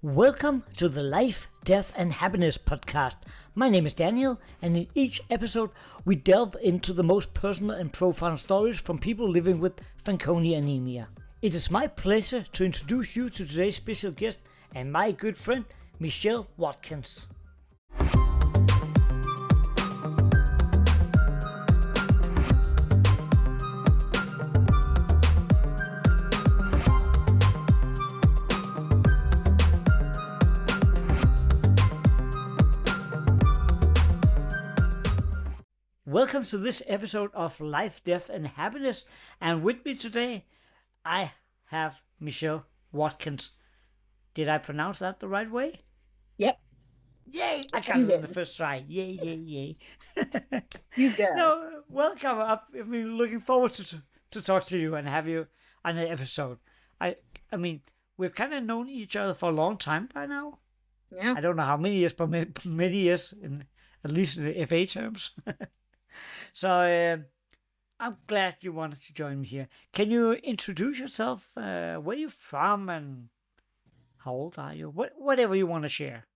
Welcome to the Life, Death and Happiness podcast. My name is Daniel, and in each episode we delve into the most personal and profound stories from people living with Fanconi Anemia. It is my pleasure to introduce you to today's special guest and my good friend, Michelle Watkins. Welcome to this episode of Life, Death and Happiness, and with me today I have Michelle Watkins. Did I pronounce that the right way? Yep. Yay! I got it in the first try. Yay. You go. No, welcome. I've been looking forward to talk to you and have you on an episode. I mean, we've kind of known each other for a long time by now. Yeah. I don't know how many years, but many years, at least in the FA terms. So I'm glad you wanted to join me here. Can you introduce yourself? Where are you from and how old are you? Whatever you want to share.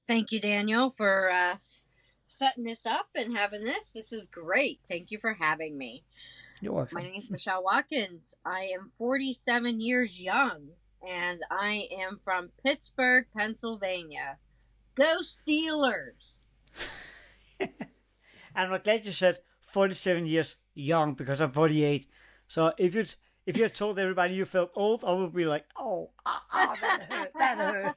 Thank you, Daniel, for setting this up and having this. This is great. Thank you for having me. You're welcome. My name is Michelle Watkins. I am 47 years young, and I am from Pittsburgh, Pennsylvania. Go Steelers! And I'm glad you said 47 years young because I'm 48. So if you had told everybody you felt old, I would be like, oh, that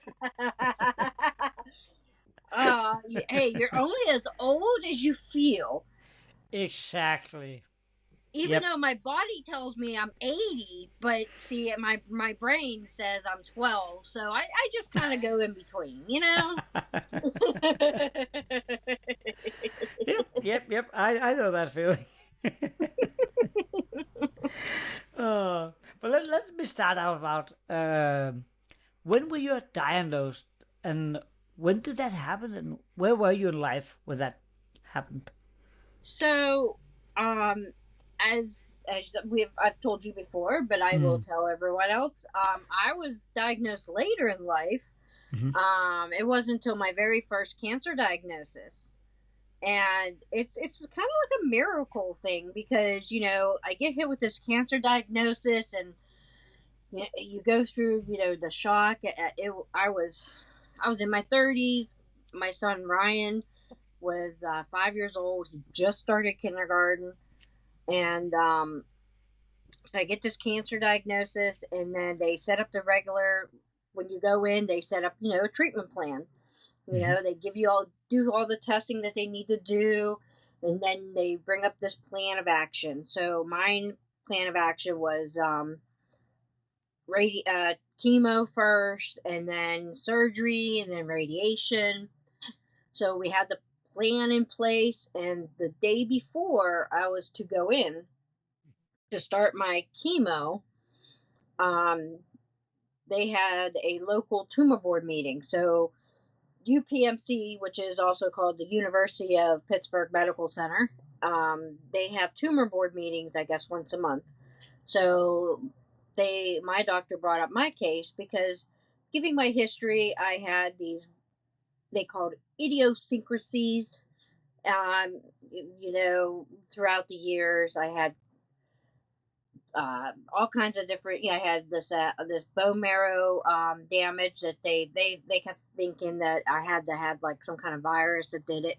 hurt. Hey, you're only as old as you feel. Exactly. Even though my body tells me I'm 80, but see, my brain says I'm 12, so I just kind of go in between, you know? Yep. I know that feeling. But let me start out about when were you diagnosed and when did that happen and where were you in life when that happened? So, as I've told you before, but I will tell everyone else. I was diagnosed later in life. Mm-hmm. It wasn't until my very first cancer diagnosis, and it's kind of like a miracle thing because I get hit with this cancer diagnosis, and you go through the shock. I was in my 30s. My son Ryan was 5 years old. He just started kindergarten. And so I get this cancer diagnosis, and then they set up the regular, when you go in, they set up, a treatment plan. They give you do all the testing that they need to do, and then they bring up this plan of action. So my plan of action was chemo first, and then surgery, and then radiation. So we had the plan in place, and the day before I was to go in to start my chemo, they had a local tumor board meeting. So UPMC, which is also called the University of Pittsburgh Medical Center, they have tumor board meetings, I guess, once a month. So my doctor brought up my case because, giving my history, I had these, they called idiosyncrasies. Throughout the years, I had all kinds of different. I had this bone marrow damage that they kept thinking that I had to have like some kind of virus that did it,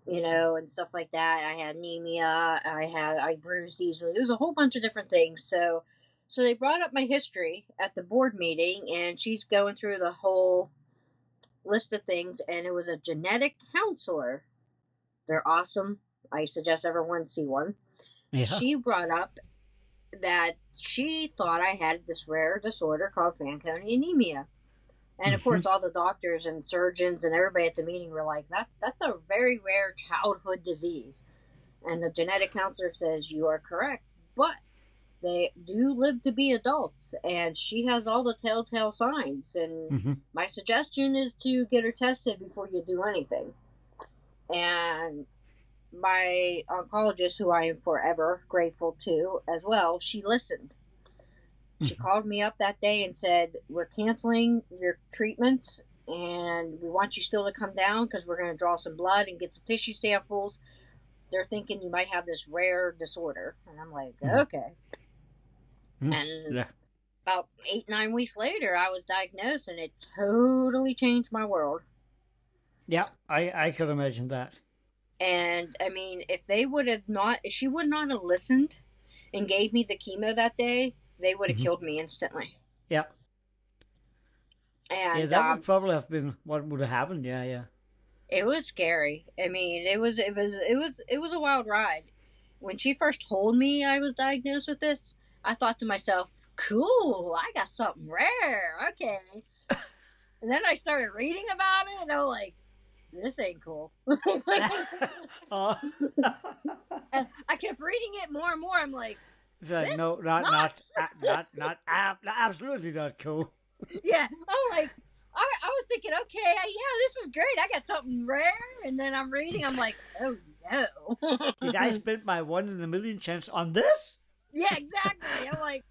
and stuff like that. I had anemia. I bruised easily. It was a whole bunch of different things. So they brought up my history at the board meeting, and she's going through the whole list of things, and it was a genetic counselor. They're awesome. I suggest everyone see one. Yeah. She brought up that she thought I had this rare disorder called Fanconi Anemia. And of course, all the doctors and surgeons and everybody at the meeting were like, that's a very rare childhood disease. And the genetic counselor says, you are correct, but they do live to be adults, and she has all the telltale signs. And my suggestion is to get her tested before you do anything. And my oncologist, who I am forever grateful to as well, she listened. She called me up that day and said, "We're canceling your treatments, and we want you still to come down because we're going to draw some blood and get some tissue samples. They're thinking you might have this rare disorder." And I'm like, okay. And about 8-9 weeks later, I was diagnosed, and it totally changed my world. Yeah, I could imagine that. And I mean, if she would not have listened and gave me the chemo that day, they would have killed me instantly. Yeah. And yeah, that would probably have been what would have happened. Yeah. It was scary. I mean, it was a wild ride. When she first told me I was diagnosed with this, I thought to myself, "Cool, I got something rare. Okay." And then I started reading about it, and I'm like, "This ain't cool." I kept reading it more and more. I'm like, "This no, not absolutely not cool." Yeah, I'm like, I was thinking, okay, yeah, this is great. I got something rare, and then I'm reading. I'm like, oh no! Did I spend my 1 in a million chance on this? Yeah, exactly. I'm like,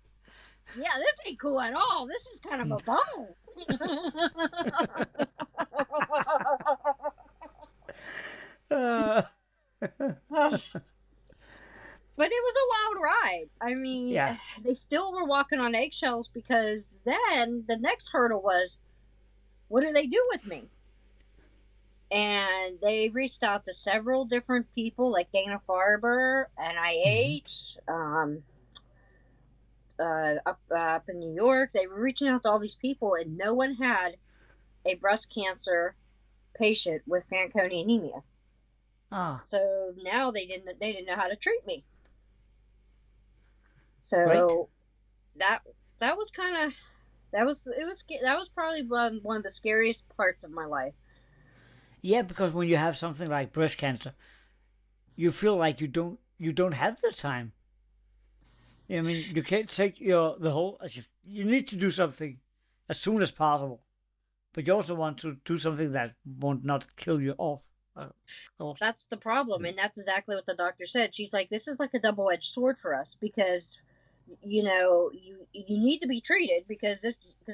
yeah, this ain't cool at all. This is kind of a bummer. But it was a wild ride. I mean, they still were walking on eggshells because then the next hurdle was, what do they do with me? And they reached out to several different people like Dana-Farber, NIH, up in New York. They were reaching out to all these people, and no one had a breast cancer patient with Fanconi anemia. So now they didn't know how to treat me. So that was kind of that was probably one of the scariest parts of my life. Yeah, because when you have something like breast cancer, you feel like you don't have the time. I mean, you can't take you need to do something as soon as possible, but you also want to do something that won't not kill you off. That's the problem, and that's exactly what the doctor said. She's like, "This is like a double-edged sword for us because, you need to be treated because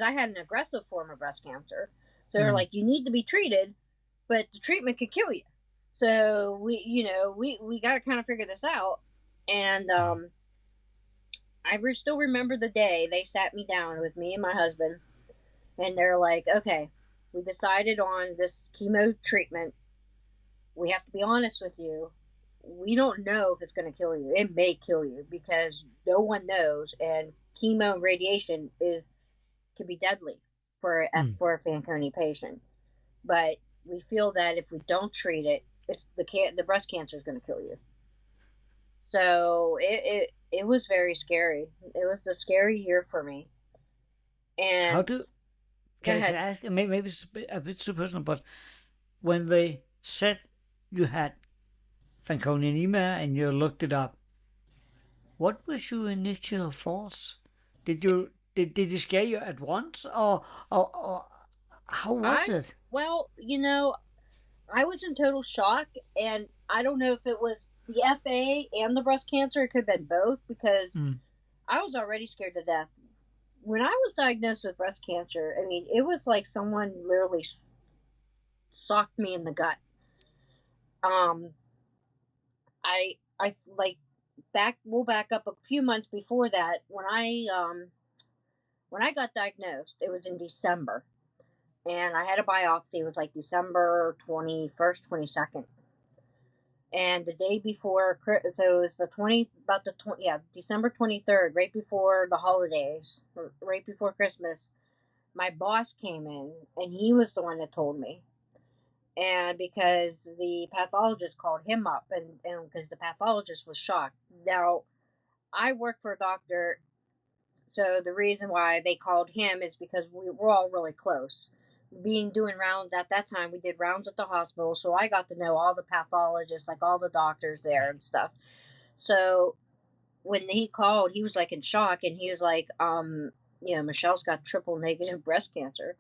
I had an aggressive form of breast cancer. So they're like, you need to be treated, but the treatment could kill you. So we got to kind of figure this out." And I still remember the day they sat me down with me and my husband, and they're like, "Okay, we decided on this chemo treatment. We have to be honest with you. We don't know if it's going to kill you. It may kill you because no one knows, and chemo and radiation can be deadly for a Fanconi patient. But we feel that if we don't treat it, it's the breast cancer is going to kill you." So it was very scary. It was a scary year for me. And can I ask? Maybe it's a bit too personal, but when they said you had Fanconi anemia and you looked it up, what was your initial thoughts? Did it scare you at once, or how was it? Well, I was in total shock, and I don't know if it was the FA and the breast cancer. It could have been both because I was already scared to death. When I was diagnosed with breast cancer, I mean, it was like someone literally socked me in the gut. We'll back up a few months before that. When I got diagnosed, it was in December, and I had a biopsy. It was like December 21st, 22nd, and the day before, so it was December 23rd, right before the holidays, right before Christmas. My boss came in, and he was the one that told me. And because the pathologist called him up, and because the pathologist was shocked. Now, I work for a doctor, so the reason why they called him is because we were all really close. Doing rounds at that time, we did rounds at the hospital, so I got to know all the pathologists, like all the doctors there and stuff. So when he called, he was like in shock, and he was like, Michelle's got triple negative breast cancer.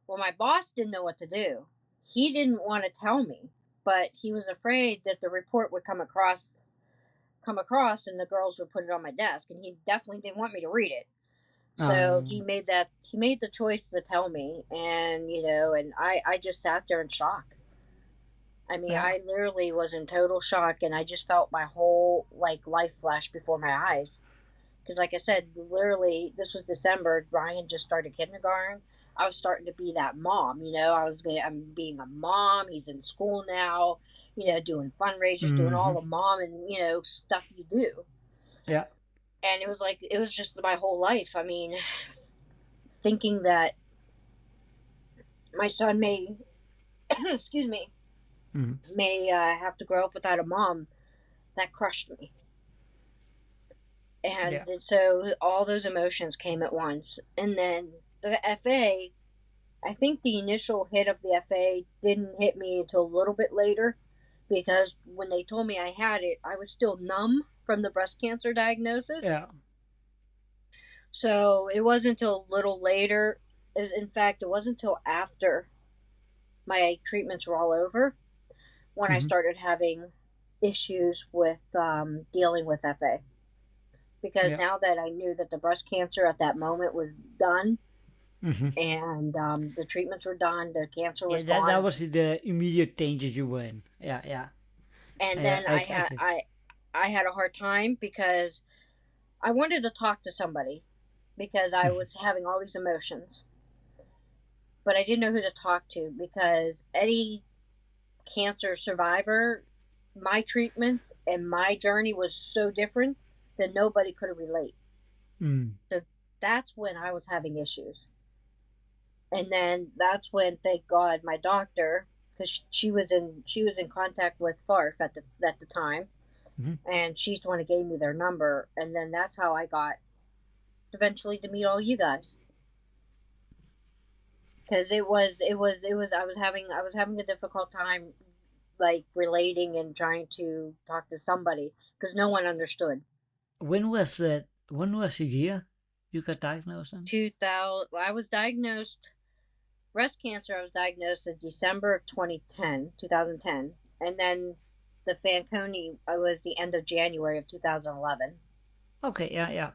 Well, my boss didn't know what to do. He didn't want to tell me, but he was afraid that the report would come across and the girls would put it on my desk, and he definitely didn't want me to read it. So he made the choice to tell me, and and I just sat there in shock. I mean, yeah, I literally was in total shock, and I just felt my whole life flash before my eyes. Because, like I said, literally, this was December. Ryan just started kindergarten. I was starting to be that mom. I'm being a mom. He's in school now. Doing fundraisers, doing all mm-hmm. the mom and stuff you do. Yeah, And it was just my whole life. I mean, thinking that my son may, excuse me, mm-hmm. may have to grow up without a mom, that crushed me. And Yeah, so all those emotions came at once. And then the FA, I think the initial hit of the FA didn't hit me until a little bit later, because when they told me I had it, I was still numb from the breast cancer diagnosis. yeah, So it wasn't until a little later. In fact, it wasn't until after my treatments were all over when I mm-hmm. started having issues with dealing with FA. Because Yeah, now that I knew that the breast cancer at that moment was done, mm-hmm. and the treatments were done, the cancer Yeah. was That gone, was the immediate danger you were in. Yeah, yeah, and yeah. then I could. I had a hard time because I wanted to talk to somebody because I Mm-hmm. was having all these emotions, but I didn't know who to talk to because any cancer survivor, my treatments and my journey was so different that nobody could relate. Mm. So that's when I was having issues. And then that's when, thank God, my doctor, because she was in contact with FARF at the time, Mm-hmm. and she's the one who gave me their number, and then that's how I got eventually to meet all you guys. Because I was having a difficult time relating and trying to talk to somebody because no one understood. When was that? When was the year you got diagnosed in? 2000, I was diagnosed breast cancer. I was diagnosed in December of 2010, and then the Fanconi was the end of January of 2011. Okay, yeah, yeah.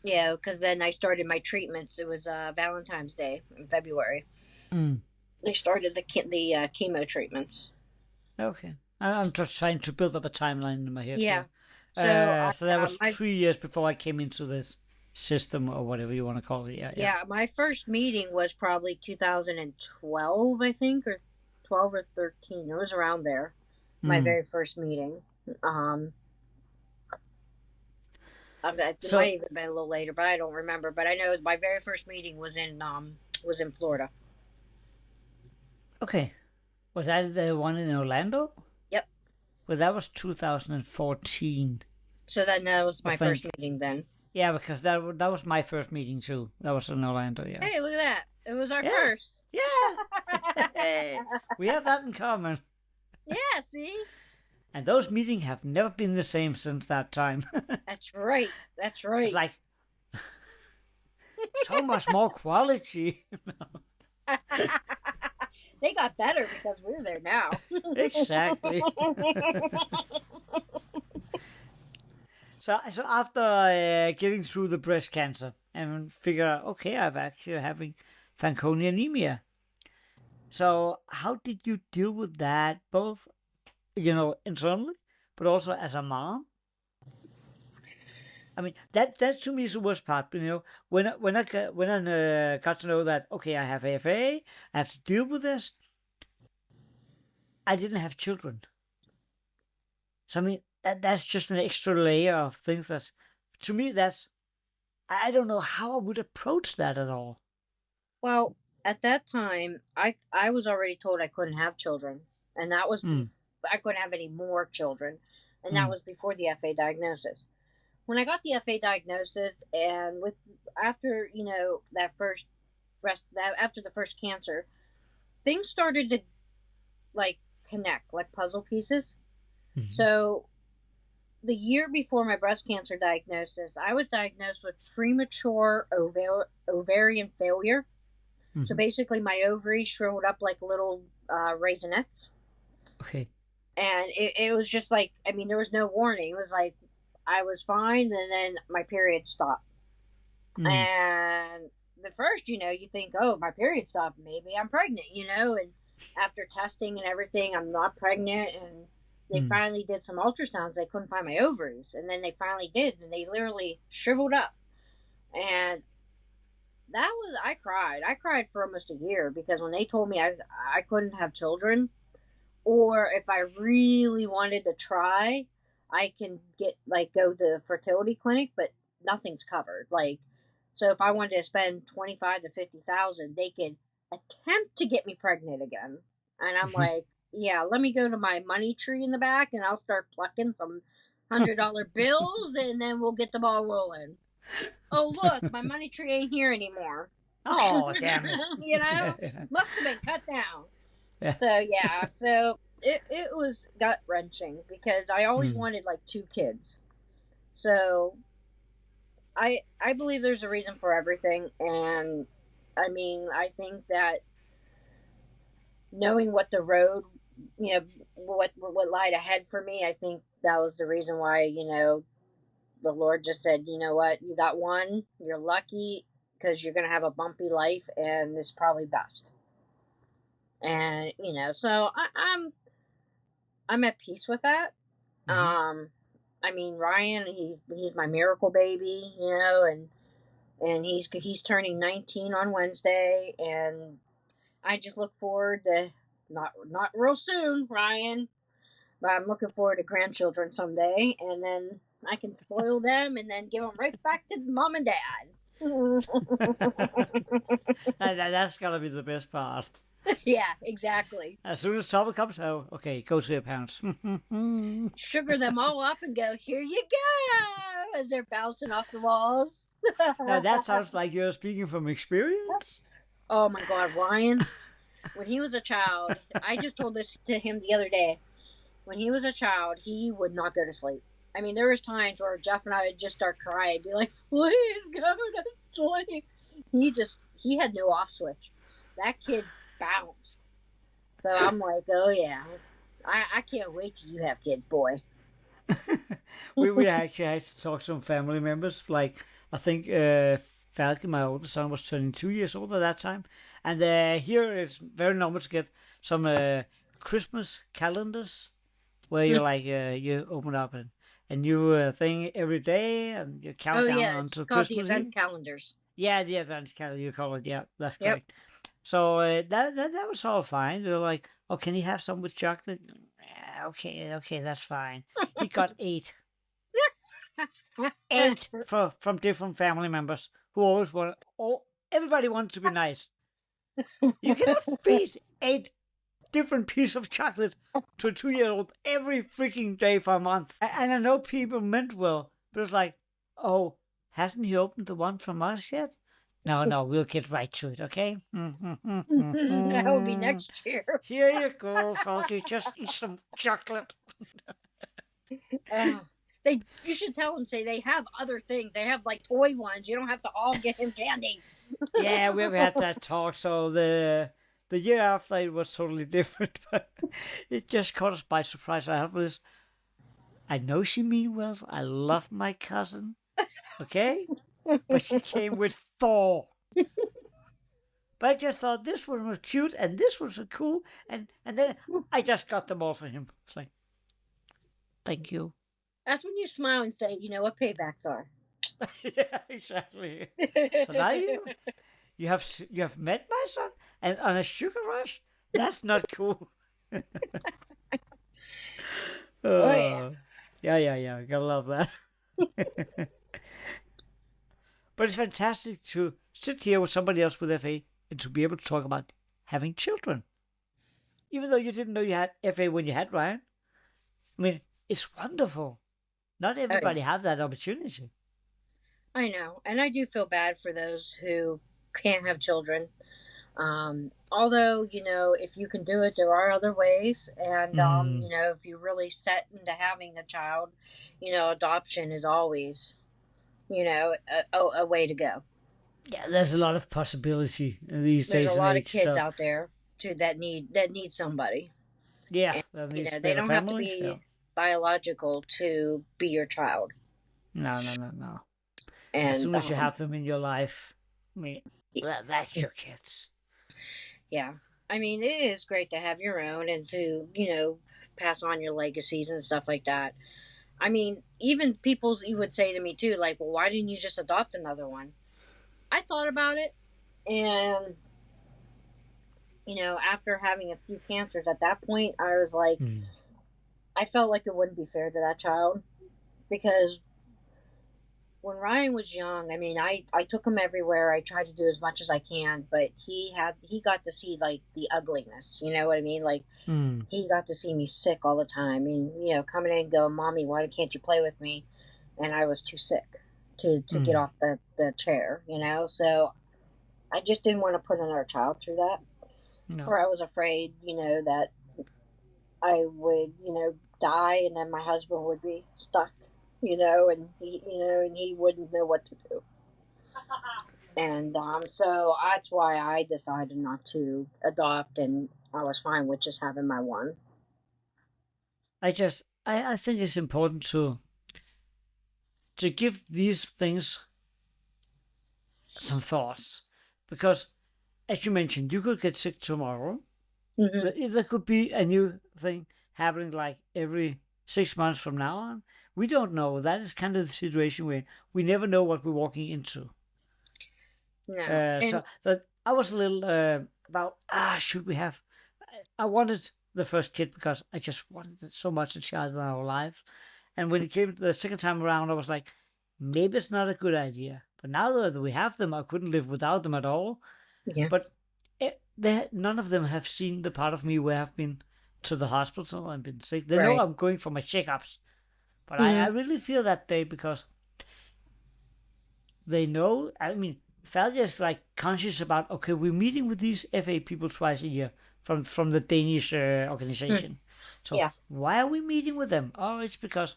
Yeah, because then I started my treatments. It was Valentine's Day in February. Mm. They started the chemo treatments. Okay. I'm just trying to build up a timeline in my head Yeah. here. So So that was my 3 years before I came into this system or whatever you want to call it. Yeah, yeah. yeah, my first meeting was probably 2012, I think, or 12 or 13. It was around there. My Mm. very first meeting. Um, it So, might even been a little later, but I don't remember. But I know my very first meeting was in Florida. okay. Was that the one in Orlando? Yep. Well, that was 2014, So that was I my first think. meeting then. Yeah, because that was my first meeting too. That was in Orlando, yeah. Hey, look at that! It was our Yeah, first. yeah. Hey, we have that in common. Yeah. See. And those meetings have never been the same since that time. That's right. That's It's right. like so much more quality. They got better because we're there now. Exactly. So after getting through the breast cancer and figure out, okay, I'm actually having Fanconi anemia. So how did you deal with that, both internally, but also as a mom? I mean, that to me is the worst part. When I got to know that, okay, I have AFA, I have to deal with this. I didn't have children, so I mean that's just an extra layer of things. That's to me that's I don't know how I would approach that at all. Well, at that time, I was already told I couldn't have children, and that was Mm, I couldn't have any more children, and that mm, was before the FA diagnosis. When I got the FA diagnosis, and after that first after the first cancer, things started to connect like puzzle pieces. mm, So the year before my breast cancer diagnosis, I was diagnosed with premature ovarian failure. So mm. basically, my ovaries shriveled up like little raisinets. Okay. And it was just like, I mean, there was no warning. It was like I was fine, and then my period stopped. Mm. And the first, you think, oh, my period stopped. Maybe I'm pregnant, And after testing and everything, I'm not pregnant. And they Mm. finally did some ultrasounds. They couldn't find my ovaries. And then they finally did. And they literally shriveled up. And I cried. I cried for almost a year because when they told me I couldn't have children, or if I really wanted to try, I can go to the fertility clinic, but nothing's covered. So if I wanted to spend 25 to 50,000, they could attempt to get me pregnant again. And I'm like, yeah, let me go to my money tree in the back, and I'll start plucking some $100 bills, and then we'll get the ball rolling. Oh, look, my money tree ain't here anymore. Oh, damn it. Must have been cut down. Yeah. So yeah, it was gut wrenching because I always wanted like 2 kids. So I believe there's a reason for everything, and I mean, I think that knowing what the road, what lied ahead for me, I think that was the reason why, the Lord just said, you know what, you got one, you're lucky because you're going to have a bumpy life, and this is probably best. And so I'm at peace with that. I mean, Ryan, he's my miracle baby, and he's turning 19 on Wednesday, and I just look forward to not real soon, Ryan, but I'm looking forward to grandchildren someday, and then I can spoil them and then give them right back to mom and dad. That's gotta be the best part. Yeah, exactly. As soon as summer comes, oh, okay, go to your parents. Sugar them all up and go, here you go, as they're bouncing off the walls. Now that sounds like you're speaking from experience. Oh my God, Ryan. When he was a child, I just told this to him the other day. When he was a child, he would not go to sleep. I mean, there was times where Jeff and I would just start crying, be like, please go to sleep. He had no off switch. That kid bounced. So I'm like, oh yeah, I can't wait till you have kids, boy. we actually had to talk to some family members. Like, I think Falcon, my oldest son, was turning 2 years old at that time. And here it's very normal to get some Christmas calendars where you you open up a new thing every day and you count down until it's called Christmas the event Eve. calendars. Yeah, the advent calendar, you call it. Yeah, that's correct. So that was all fine. They're like, oh, can you have some with chocolate? Okay, that's fine. He got 8. 8 from different family members who always want. Oh, everybody wants to be nice. You cannot feed 8 different pieces of chocolate to a 2-year-old every freaking day for a month. And I know people meant well, but it's like, oh, hasn't he opened the one from us yet? No, we'll get right to it, okay? That will be next year. Here you go, Falky. Just eat some chocolate. You should tell them, say they have other things. They have like toy ones. You don't have to all get him candy. Yeah, we've had that talk. So the year after it was totally different, but it just caught us by surprise. I have this. I know she mean well. I love my cousin, okay, but she came with 4. But I just thought this one was cute and this was cool, and then I just got them all for him. It's like, thank you. That's when you smile and say, you know what paybacks are. Yeah, exactly. So now you have met my son and on a sugar rush. That's not cool. Oh yeah. Yeah. Gotta love that. But it's fantastic to sit here with somebody else with FA and to be able to talk about having children. Even though you didn't know you had FA when you had Ryan. I mean, it's wonderful. Not everybody have that opportunity. I know. And I do feel bad for those who can't have children. Although, if you can do it, there are other ways. And, if you're really set into having a child, adoption is always, a way to go. Yeah, there's a lot of possibility these days. There's a lot of kids out there too that need somebody. Yeah, and, they don't have to be biological to be your child. No. And as soon as you have them in your life, I mean, that's your kids. Yeah. I mean, it is great to have your own and to, pass on your legacies and stuff like that. I mean, even people, you would say to me too, like, well, why didn't you just adopt another one? I thought about it, and, after having a few cancers at that point, I was like, I felt like it wouldn't be fair to that child because when Ryan was young, I mean, I took him everywhere. I tried to do as much as I can, but he got to see like the ugliness. You know what I mean? Like he got to see me sick all the time, and coming in and going, "Mommy, why can't you play with me?" And I was too sick to get off the chair. So I just didn't want to put another child through that. No. Or I was afraid, that I would, die, and then my husband would be stuck, and he wouldn't know what to do. And so that's why I decided not to adopt, and I was fine with just having my one. I think it's important to give these things some thoughts, because as you mentioned, you could get sick tomorrow. There could be a new thing happening like every 6 months from now on. We don't know. That is kind of the situation where we never know what we're walking into. No. So that I was a little about should we have? I wanted the first kid because I just wanted it so much, a child in our lives. And when it came the second time around, I was like, maybe it's not a good idea. But now that we have them, I couldn't live without them at all. Yeah. But none of them have seen the part of me where I've been to the hospital and been sick. They know I'm going for my checkups, but I really feel that day because they know. I mean, Falja is like conscious about, okay, we're meeting with these FA people twice a year from the Danish organization. So why are we meeting with them? Oh, it's because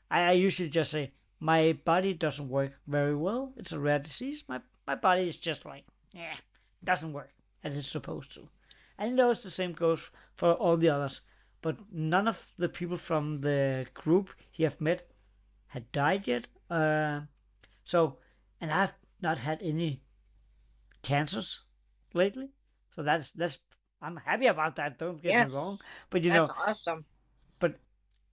I usually just say my body doesn't work very well. It's a rare disease. My body is just like, it doesn't work as it's supposed to. I know it's the same goes for all the others, but none of the people from the group he have met had died yet. And I've not had any cancers lately, so that's I'm happy about that. Don't get me wrong, but that's awesome. But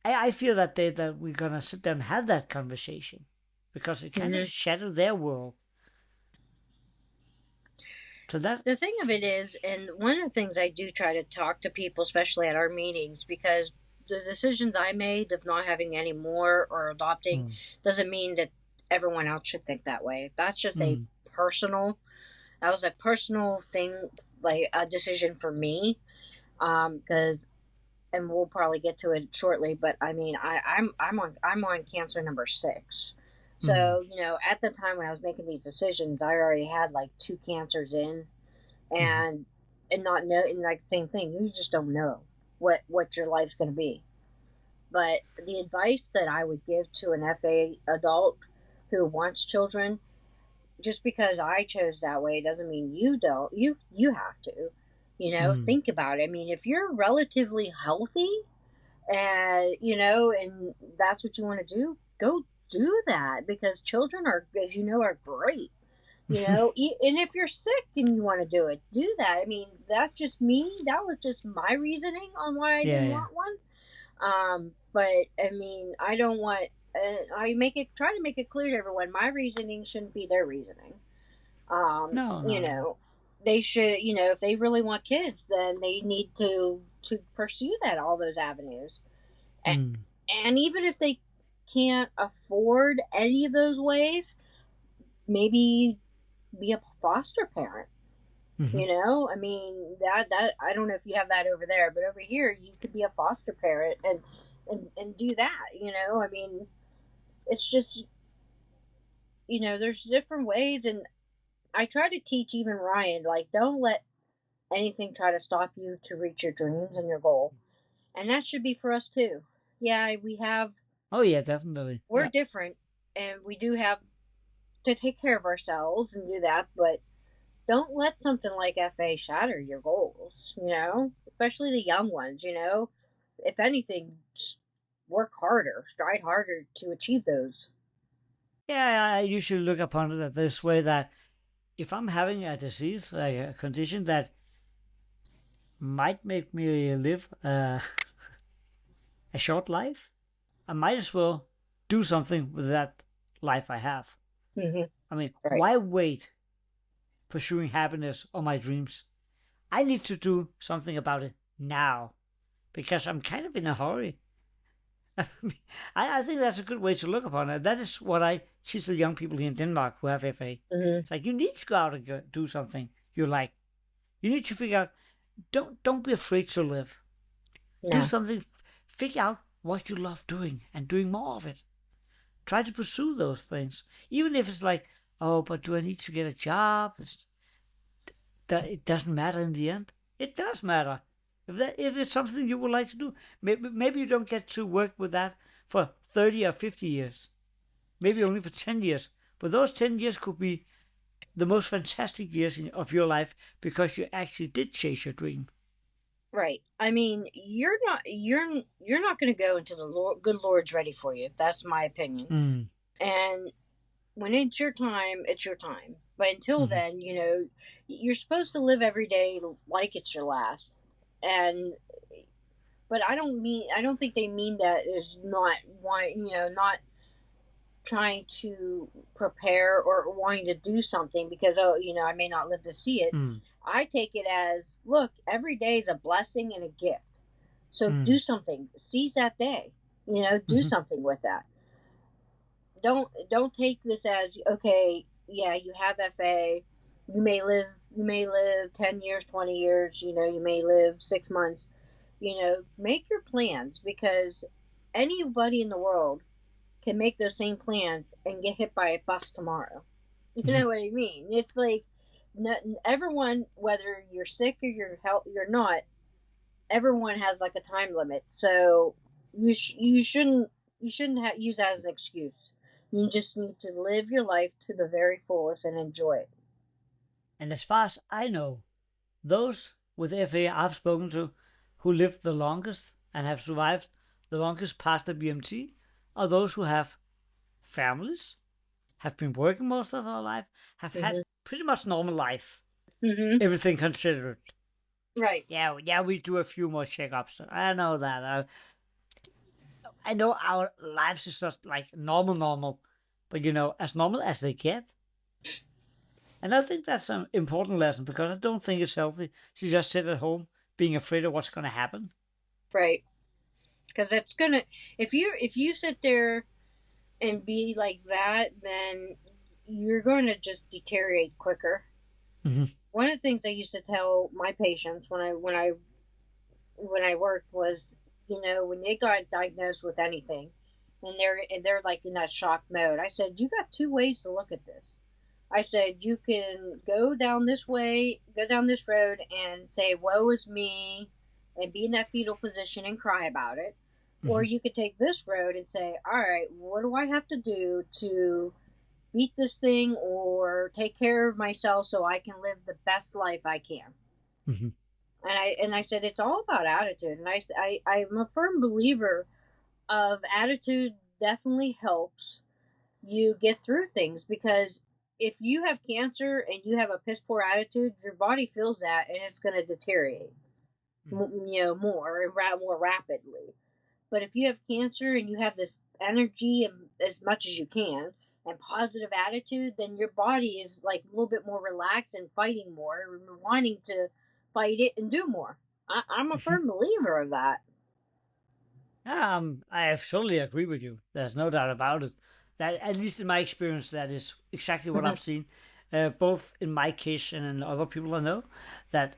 I feel that that we're gonna sit down and have that conversation because it kind of shattered their world. So that the thing of it is, and one of the things I do try to talk to people, especially at our meetings, because the decisions I made of not having any more or adopting doesn't mean that everyone else should think that way. That's just that was a personal thing, like a decision for me. Because, and we'll probably get to it shortly, but I mean, I'm on cancer number 6. So, at the time when I was making these decisions, I already had like 2 cancers in, and not know, and like same thing, you just don't know what your life's going to be. But the advice that I would give to an FA adult who wants children, just because I chose that way doesn't mean you don't. You have to, think about it. I mean, if you're relatively healthy, and and that's what you want to do, go do that, because children are, as are great. And if you're sick and you want to do it, do that. I mean, that's just me. That was just my reasoning on why I didn't want one. But I mean, I don't want. I try to make it clear to everyone. My reasoning shouldn't be their reasoning. No. They should. If they really want kids, then they need to pursue all those avenues. And even if they can't afford any of those ways, maybe be a foster parent. I mean, that I don't know if you have that over there, but over here you could be a foster parent and do that. I mean, it's just, there's different ways, and I try to teach even Ryan, like, don't let anything try to stop you to reach your dreams and your goal. And that should be for us too. Yeah, we have. Oh yeah, definitely. We're different, and we do have to take care of ourselves and do that, but don't let something like FA shatter your goals, especially the young ones, If anything, work harder, strive harder to achieve those. Yeah, I usually look upon it this way, that if I'm having a disease, like a condition that might make me live a short life, I might as well do something with that life I have. Mm-hmm. I mean, Right. why wait pursuing happiness or my dreams? I need to do something about it now because I'm kind of in a hurry. I think that's a good way to look upon it. That is what I teach the young people here in Denmark who have FA. Mm-hmm. It's like, you need to go out and do something you like. You need to figure out. Don't be afraid to live. Do No. something. Figure out what you love doing and doing more of it. Try to pursue those things, even if it's like, oh, but do I need to get a job? It doesn't matter in the end. It does matter. If it's something you would like to do, maybe you don't get to work with that for 30 or 50 years. Maybe only for 10 years. But those 10 years could be the most fantastic years of your life because you actually did chase your dream. Right. I mean, you're not going to go until the good Lord's ready for you. That's my opinion. Mm. And when it's your time, it's your time. But until then, you're supposed to live every day like it's your last. And but I don't think they mean that is not not trying to prepare or wanting to do something because I may not live to see it. Mm. I take it as, look, every day is a blessing and a gift. So do something. Seize that day. Do something with that. Don't take this as, okay, yeah, you have FA. You may live 10 years, 20 years, you may live 6 months. Make your plans, because anybody in the world can make those same plans and get hit by a bus tomorrow. You know what I mean? It's like, everyone, whether you're sick or you're not, everyone has like a time limit. So you shouldn't use that as an excuse. You just need to live your life to the very fullest and enjoy it. And as far as I know, those with FA I've spoken to who lived the longest and have survived the longest past the BMT are those who have families, have been working most of their life, have had pretty much normal life, everything considered. Right. Yeah, we do a few more checkups. I know that. I know our lives is just like normal, but as normal as they get. And I think that's an important lesson, because I don't think it's healthy to just sit at home being afraid of what's going to happen. Right. Because it's gonna, if you sit there and be like that, then you're going to just deteriorate quicker. One of the things I used to tell my patients when I worked was, when they got diagnosed with anything, and they're like in that shock mode, I said, you got two ways to look at this. I said, you can go down this road and say, woe is me, and be in that fetal position and cry about it. Or you could take this road and say, all right, what do I have to do to beat this thing or take care of myself so I can live the best life I can? And I said, it's all about attitude. And I'm a firm believer of attitude definitely helps you get through things, because if you have cancer and you have a piss poor attitude, your body feels that and it's going to deteriorate, more rapidly. But if you have cancer and you have this energy and as much as you can and positive attitude, then your body is like a little bit more relaxed and fighting more, wanting to fight it and do more. I'm a firm believer of that. I totally agree with you. There's no doubt about it. That, at least in my experience, that is exactly what I've seen, both in my case and in other people I know, that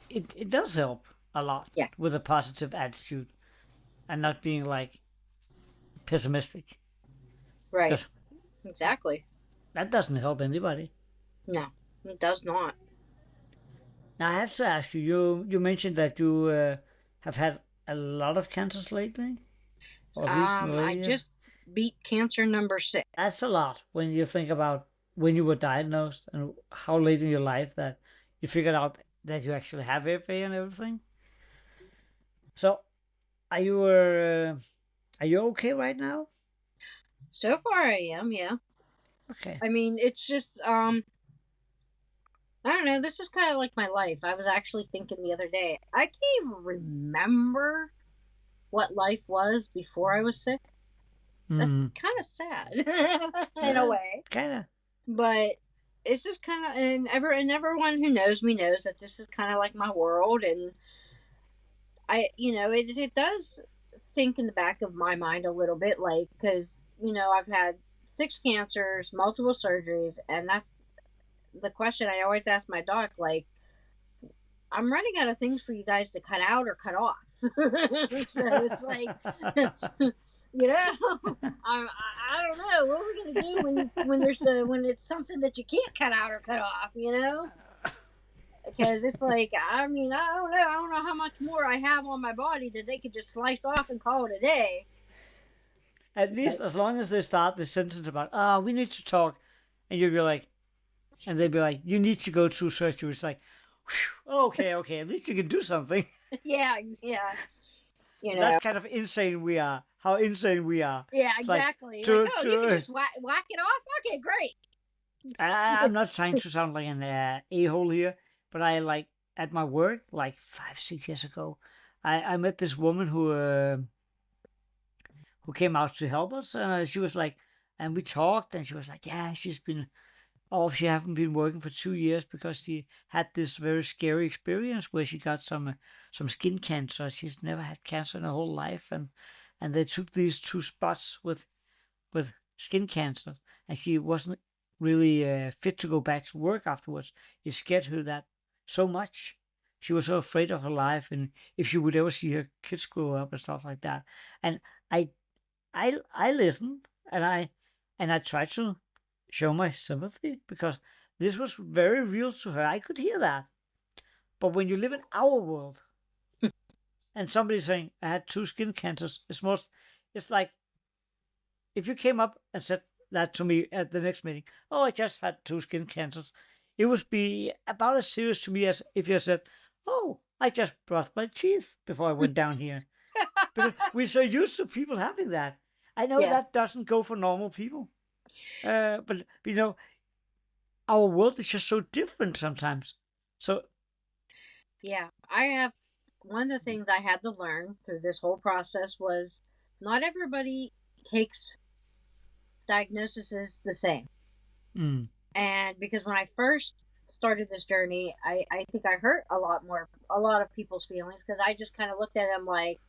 it does help a lot with a positive attitude and not being like pessimistic. Right. Exactly. That doesn't help anybody. No, it does not. Now I have to ask you. You mentioned that you have had a lot of cancers lately. Or recently. I just beat cancer number 6. That's a lot when you think about when you were diagnosed and how late in your life that you figured out that you actually have FA and everything. So, are you okay right now? So far, I am. Yeah. Okay. I mean, it's just I don't know. This is kind of like my life. I was actually thinking the other day. I can't even remember what life was before I was sick. That's Hmm. kind of sad in a way. Kind of. But it's just kind of, and everyone who knows me knows that this is kind of like my world, and it does sink in the back of my mind a little bit, like, because I've had 6 cancers, multiple surgeries, and that's the question I always ask my doc, like, I'm running out of things for you guys to cut out or cut off. So it's like, I don't know what we're gonna do when it's something that you can't cut out or cut off, because it's like, I mean, I don't know how much more I have on my body that they could just slice off and call it a day. At least as long as they start the sentence about, we need to talk, and you'll be like, and they'd be like, you need to go through surgery. It's like, okay, at least you can do something. Yeah. That's kind of insane we are. How insane we are. Yeah, It's exactly. Like, you can just whack it off? Okay, great. I'm not trying to sound like an a-hole here, but I at my work, like 5-6 years ago, I met this woman who came out to help us, and she was like, and we talked, and she was like, yeah, she haven't been working for 2 years because she had this very scary experience where she got some skin cancer. She's never had cancer in her whole life, and they took these 2 spots with skin cancer, and she wasn't really fit to go back to work afterwards. It scared her that so much. She was so afraid of her life, and if she would ever see her kids grow up and stuff like that. And I listened, and I tried to show my sympathy because this was very real to her. I could hear that. But when you live in our world and somebody's saying, I had 2 skin cancers, it's like if you came up and said that to me at the next meeting, oh, I just had 2 skin cancers, it would be about as serious to me as if you said, oh, I just brushed my teeth before I went down here. Because we're so used to people having that. I know that doesn't go for normal people. But our world is just so different sometimes. So yeah, one of the things I had to learn through this whole process was not everybody takes diagnoses the same. And because when I first started this journey, I think I hurt a lot of people's feelings, because I just kind of looked at them like,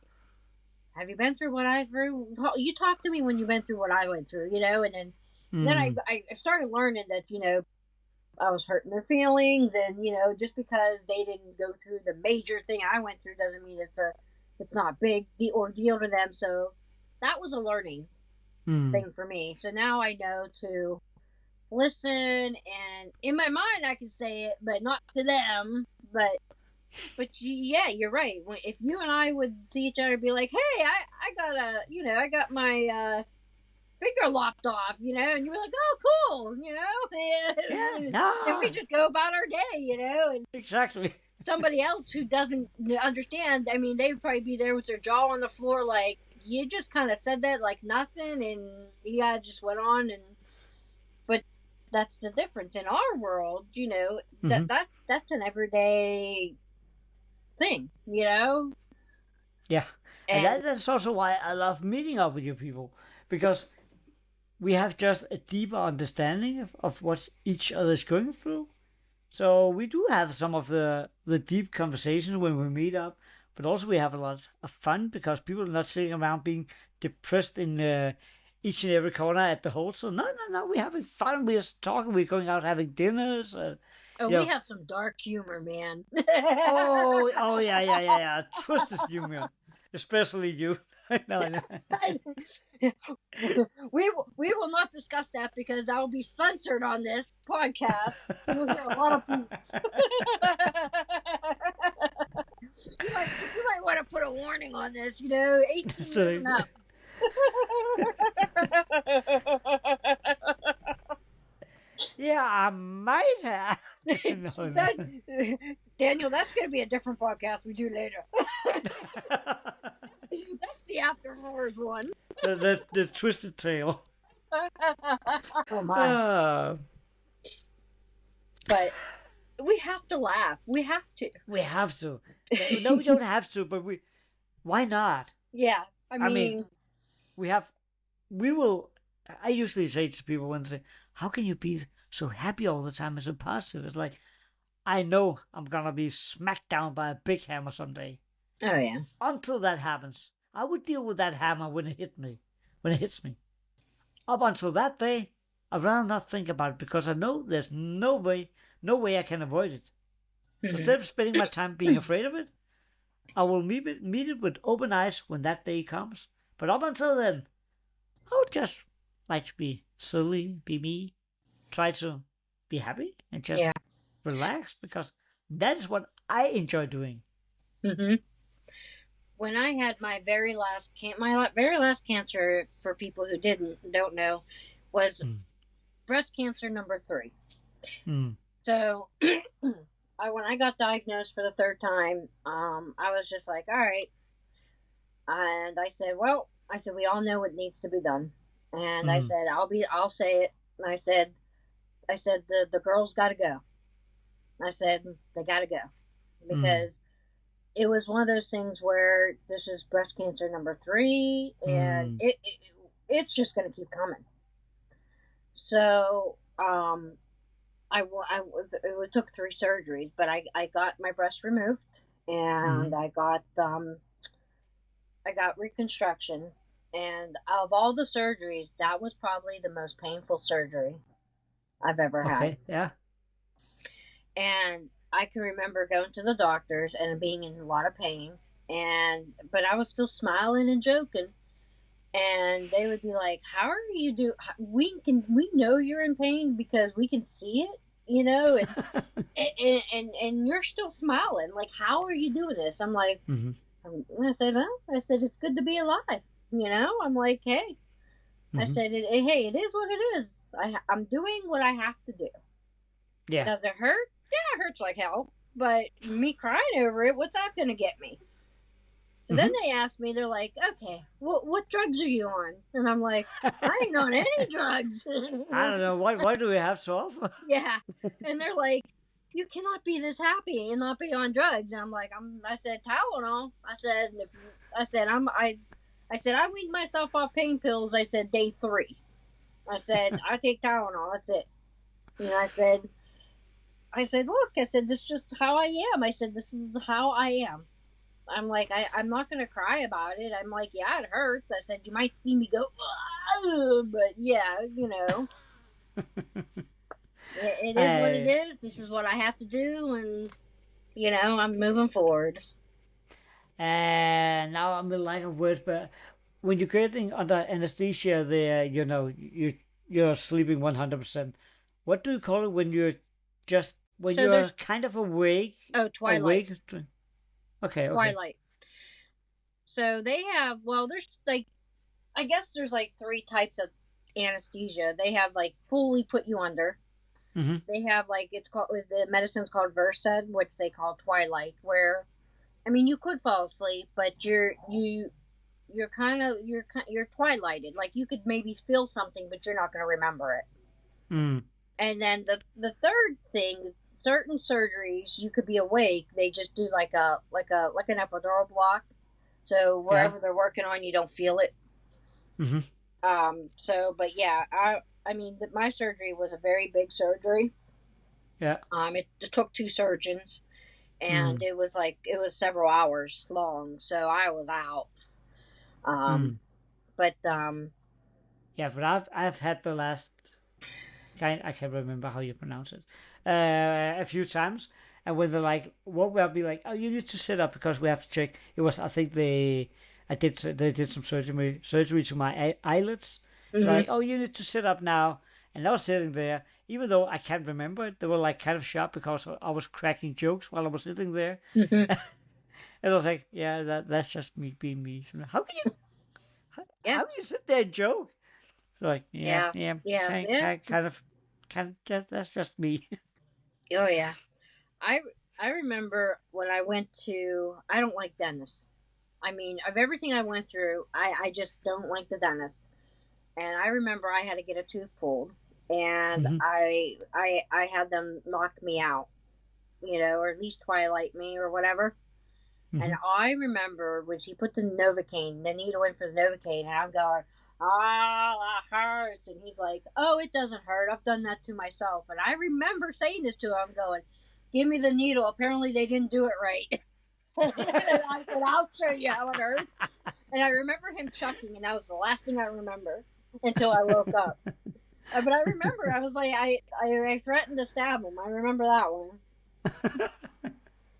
have you been through what I've through? You talk to me when you've been through what I went through, and then I started learning that, I was hurting their feelings, and, just because they didn't go through the major thing I went through doesn't mean it's not big ordeal to them. So that was a learning thing for me. So now I know to listen, and in my mind I can say it, but not to them. But yeah, you're right. If you and I would see each other and be like, hey, I got my finger lopped off, and you're like, oh, cool, and we just go about our day, and exactly. Somebody else who doesn't understand, I mean, they would probably be there with their jaw on the floor, like, you just kind of said that like nothing, and yeah, just went on. But that's the difference in our world, that's an everyday thing, Yeah, and that's also why I love meeting up with you people, because we have just a deeper understanding of what each other is going through. So we do have some of the deep conversations when we meet up, but also we have a lot of fun because people are not sitting around being depressed in each and every corner at the hotel. No, we're having fun. We're talking. We're going out having dinners. We have some dark humor, man. oh yeah. Twisted humor, especially you. No. We will not discuss that because I will be censored on this podcast. You'll hear a lot of beeps. you might want to put a warning on this. 18 years and up. Yeah, I might have. Daniel, that's going to be a different podcast we do later. That's the After Horrors one. The Twisted Tale. Oh my! Uh, But we have to laugh. We have to. we have to. No, we don't have to, but why not? Yeah. I I mean, mean, we will. I usually say to people when they say, how can you be so happy all the time and so positive? It's like, I know I'm gonna be smacked down by a big hammer someday. oh yeah. Until that happens, I would deal with that hammer when it hits me. Up until that day, I'd rather not think about it because I know there's no way I can avoid it. So instead of spending my time being afraid of it, I will meet it with open eyes when that day comes. But up until then, I would just like to be silly, be me, try to be happy and just Yeah. relax because that is what I enjoy doing. Mm-hmm. When I had my very last cancer, for people who don't know, was breast cancer number 3. So when I got diagnosed for the 3rd time, I was just like, all right. And I said, we all know what needs to be done. And I said, I'll say it. And I said, the girls got to go. I said, they got to go. Because it was one of those things where this is breast cancer number 3, and it's just going to keep coming. So, it took 3 surgeries, but I got my breast removed, and I got reconstruction, and of all the surgeries, that was probably the most painful surgery I've ever had. Yeah. And I can remember going to the doctors and being in a lot of pain, but I was still smiling and joking. And they would be like, "How are you do? We know you're in pain because we can see it, and you're still smiling. Like, how are you doing this?" I'm like, I said, it's good to be alive. I'm like, hey, I said, hey, it is what it is. I'm doing what I have to do. Yeah. Does it hurt? Yeah, it hurts like hell. But me crying over it, what's that going to get me? So then they asked me, they're like, okay, what drugs are you on? And I'm like, I ain't on any drugs. I don't know. Why do we have to offer? Yeah. And they're like, you cannot be this happy and not be on drugs. And I'm like, I said, Tylenol. I said, I weaned myself off pain pills. I said, day 3. I said, I take Tylenol. That's it. And I said, look, this is just how I am. I said, this is how I am. I'm like, I'm not going to cry about it. I'm like, yeah, it hurts. I said, you might see me go, but yeah, it is what it is. This is what I have to do. And, I'm moving forward. And now I'm in lack of words, but when you're getting under anesthesia there, you're sleeping 100%. What do you call it when you're you're kind of awake? Oh, twilight. Okay. Twilight. So they have, there's I guess there's 3 types of anesthesia. They have fully put you under. They have the medicine's called Versed, which they call twilight, where, I mean, you could fall asleep, but you're twilighted. Like, you could maybe feel something, but you're not going to remember it. And then the third thing, certain surgeries you could be awake. They just do like an epidural block, so wherever they're working on, you don't feel it. So, but yeah, I mean, my surgery was a very big surgery. Yeah. It took 2 surgeons, and it was several hours long, so I was out. But yeah, but I've had the last I can't remember how you pronounce it, a few times, and when they're like, what will be like, oh, you need to sit up because we have to check. It was, I think they did some surgery to my eyelids. Like, oh, you need to sit up now, and I was sitting there, even though I can't remember it. They were kind of shocked because I was cracking jokes while I was sitting there, and I was like, yeah, that's just me being me. How can you? How can you sit there and joke? So that's just me. Oh yeah, I remember when I went to. I don't like dentists. I mean, of everything I went through, I just don't like the dentist. and I remember I had to get a tooth pulled, and Mm-hmm. I had them knock me out, or at least twilight me or whatever. And Mm-hmm. I remember was he put the Novocaine, the needle in for the Novocaine, and I'm going, ah, that hurts. And he's like, oh, it doesn't hurt. I've done that to myself. And I remember saying this to him, going, give me the needle. Apparently they didn't do it right. And I said, I'll show you how it hurts. And I remember him chucking, and that was the last thing I remember until I woke up. But I remember, I was like, I threatened to stab him. I remember that one.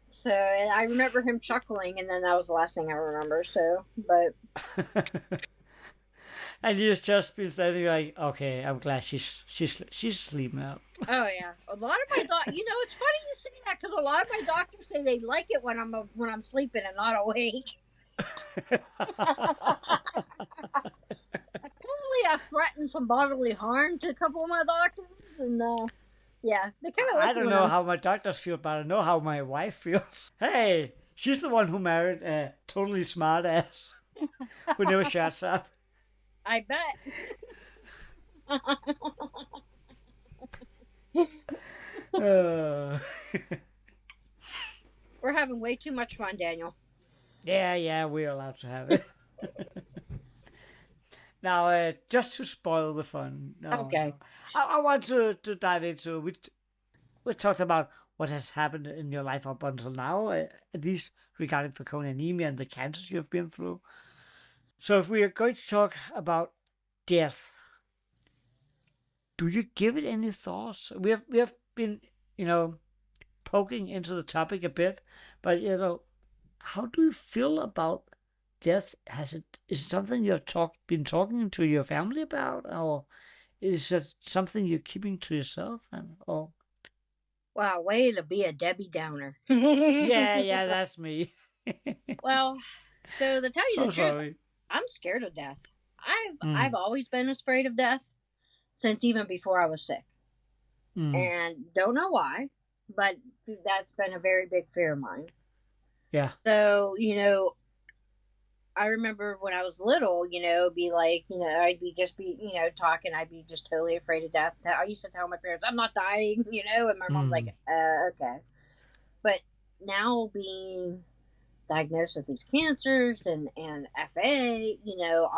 So, and I remember him chuckling, and then that was the last thing I remember. So, but And you've just been standing like, okay, I'm glad she's asleep now. oh yeah, a lot of my it's funny you say that because a lot of my doctors say they like it when I'm sleeping and not awake. Apparently, I've threatened some bodily harm to a couple of my doctors, and yeah, they kind of like I it don't when know I'm. how my doctors feel, but I know how my wife feels. Hey, she's the one who married a totally smart ass who never shuts up. I bet. Uh, We're having way too much fun, Daniel. yeah, we're allowed to have it. Now, just to spoil the fun, no. Okay. I want to dive into. We talked about what has happened in your life up until now, at least regarding Fanconi anemia and the cancers you've been through. So, if we are going to talk about death, do you give it any thoughts? We have been, you know, poking into the topic a bit, but how do you feel about death? Is it something you've been talking to your family about, or is it something you're keeping to yourself? Or Wow, way to be a Debbie Downer. yeah, that's me. Well, so to tell you the So truth, sorry. I'm scared of death. I've Mm, always been afraid of death since even before I was sick, mm, and don't know why, but that's been a very big fear of mine. yeah. So I remember when I was little, be like, I'd be talking. I'd be just totally afraid of death. I used to tell my parents, I'm not dying, and my mom's Mm, like, okay. But now being diagnosed with these cancers and FA,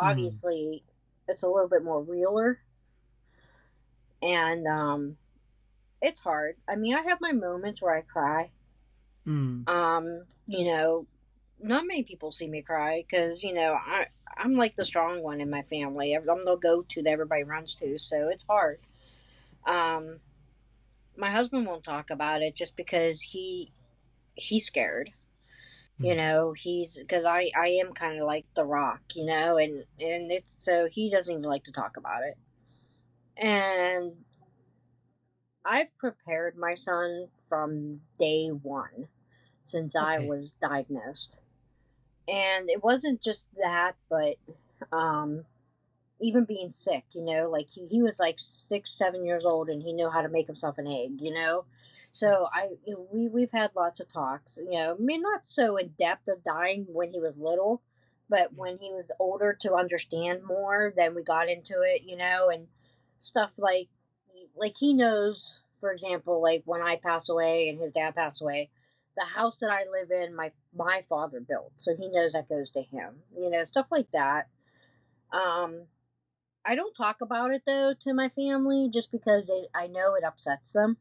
mm, obviously it's a little bit more realer. And it's hard. I mean, I have my moments where I cry. mm, Um, you know, not many people see me cry because I'm like the strong one in my family. I'm the go-to that everybody runs to, so it's hard. Um, my husband won't talk about it just because he's scared. mm. He's because I am kind of like the Rock, and it's so he doesn't even like to talk about it. And I've prepared my son from day one since I Okay. was diagnosed. And it wasn't just that, but um, even being sick, like he was like 6, 7 years old and he knew how to make himself an egg. So we've had lots of talks, I mean, not so in depth of dying when he was little, but when he was older to understand more, then we got into it, and stuff like he knows, for example, like when I pass away and his dad passed away, the house that I live in, my father built, so he knows that goes to him. Stuff like that. Um, I don't talk about it though to my family just because I know it upsets them.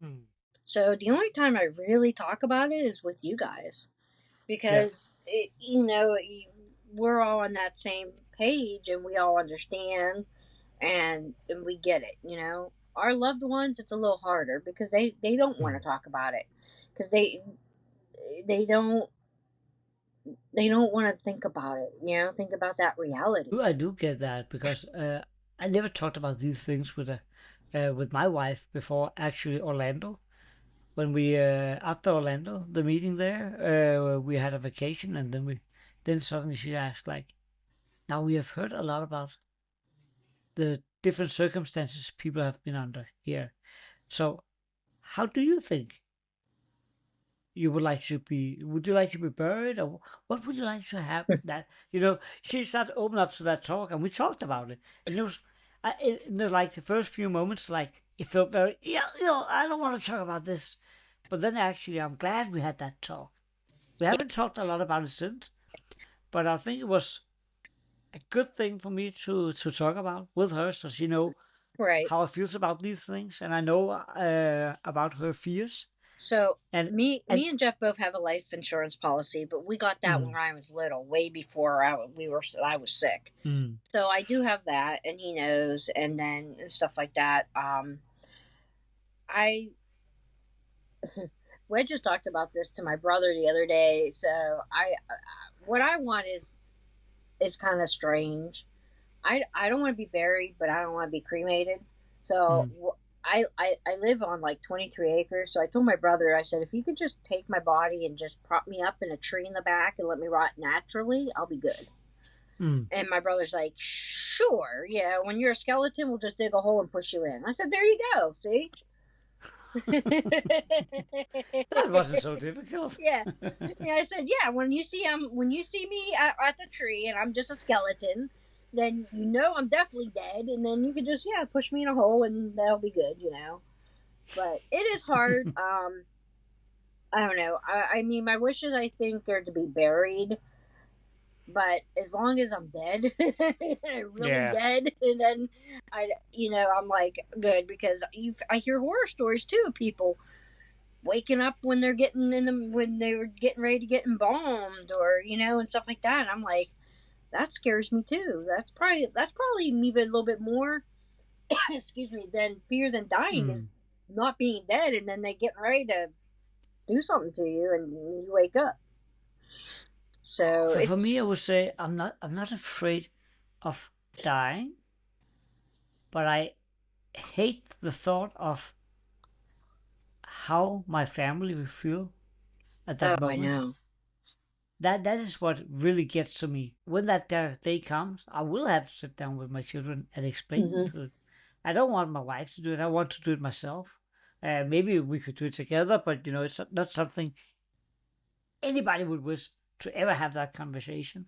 Mm, So the only time I really talk about it is with you guys yeah. because we're all on that same page and we all understand and we get it. Our loved ones, it's a little harder because they don't want to Mm. talk about it because they don't they don't want to think about it. Think about that reality. I do get that because I never talked about these things with my wife before actually Orlando. When we after Orlando, the meeting there, we had a vacation, and then suddenly she asked like, "Now we have heard a lot about the different circumstances people have been under here. So, how do you think you would like to be? Would you like to be buried, or what would you like to have? That she started opening up to that talk, and we talked about it, and it was, like the first few moments, like it felt very, I don't want to talk about this, but then actually, I'm glad we had that talk. We Yeah, haven't talked a lot about it since, but I think it was a good thing for me to talk about with her, so she know right. how I feels about these things, and I know about her fears, So and me and Jeff both have a life insurance policy, but we got that when mm, I was little, way before I was sick. mm, So I do have that, and he knows, and then and stuff like that. I we just talked about this to my brother the other day. So what I want is kind of strange. I don't want to be buried, but I don't want to be cremated. So mm. I live on like 23 acres. So I told my brother, I said, if you could just take my body and just prop me up in a tree in the back and let me rot naturally, I'll be good. Mm. And my brother's like, sure, yeah, when you're a skeleton, we'll just dig a hole and push you in. I said, there you go, see? That wasn't so difficult. Yeah. Yeah, I said, yeah, when you see me at the tree and I'm just a skeleton, then you know I'm definitely dead, and then you can just push me in a hole and that'll be good. But it is hard. I don't know. I mean, my wishes, I think, are to be buried, but as long as I'm dead, really Yeah. dead, and then I'm like good, because I hear horror stories too of people waking up when they're when they were getting ready to get embalmed, or and stuff like that. And I'm like, that scares me too. That's probably even a little bit more excuse me, than fear than dying, Mm. is not being dead, and then they get ready to do something to you and you wake up. So For me, I it's would say I'm not afraid of dying, but I hate the thought of how my family will feel at oh, that I moment. know. That is what really gets to me. When that day comes, I will have to sit down with my children and explain Mm-hmm. to them. I don't want my wife to do it. I want to do it myself. Maybe we could do it together, but it's not something anybody would wish to ever have that conversation.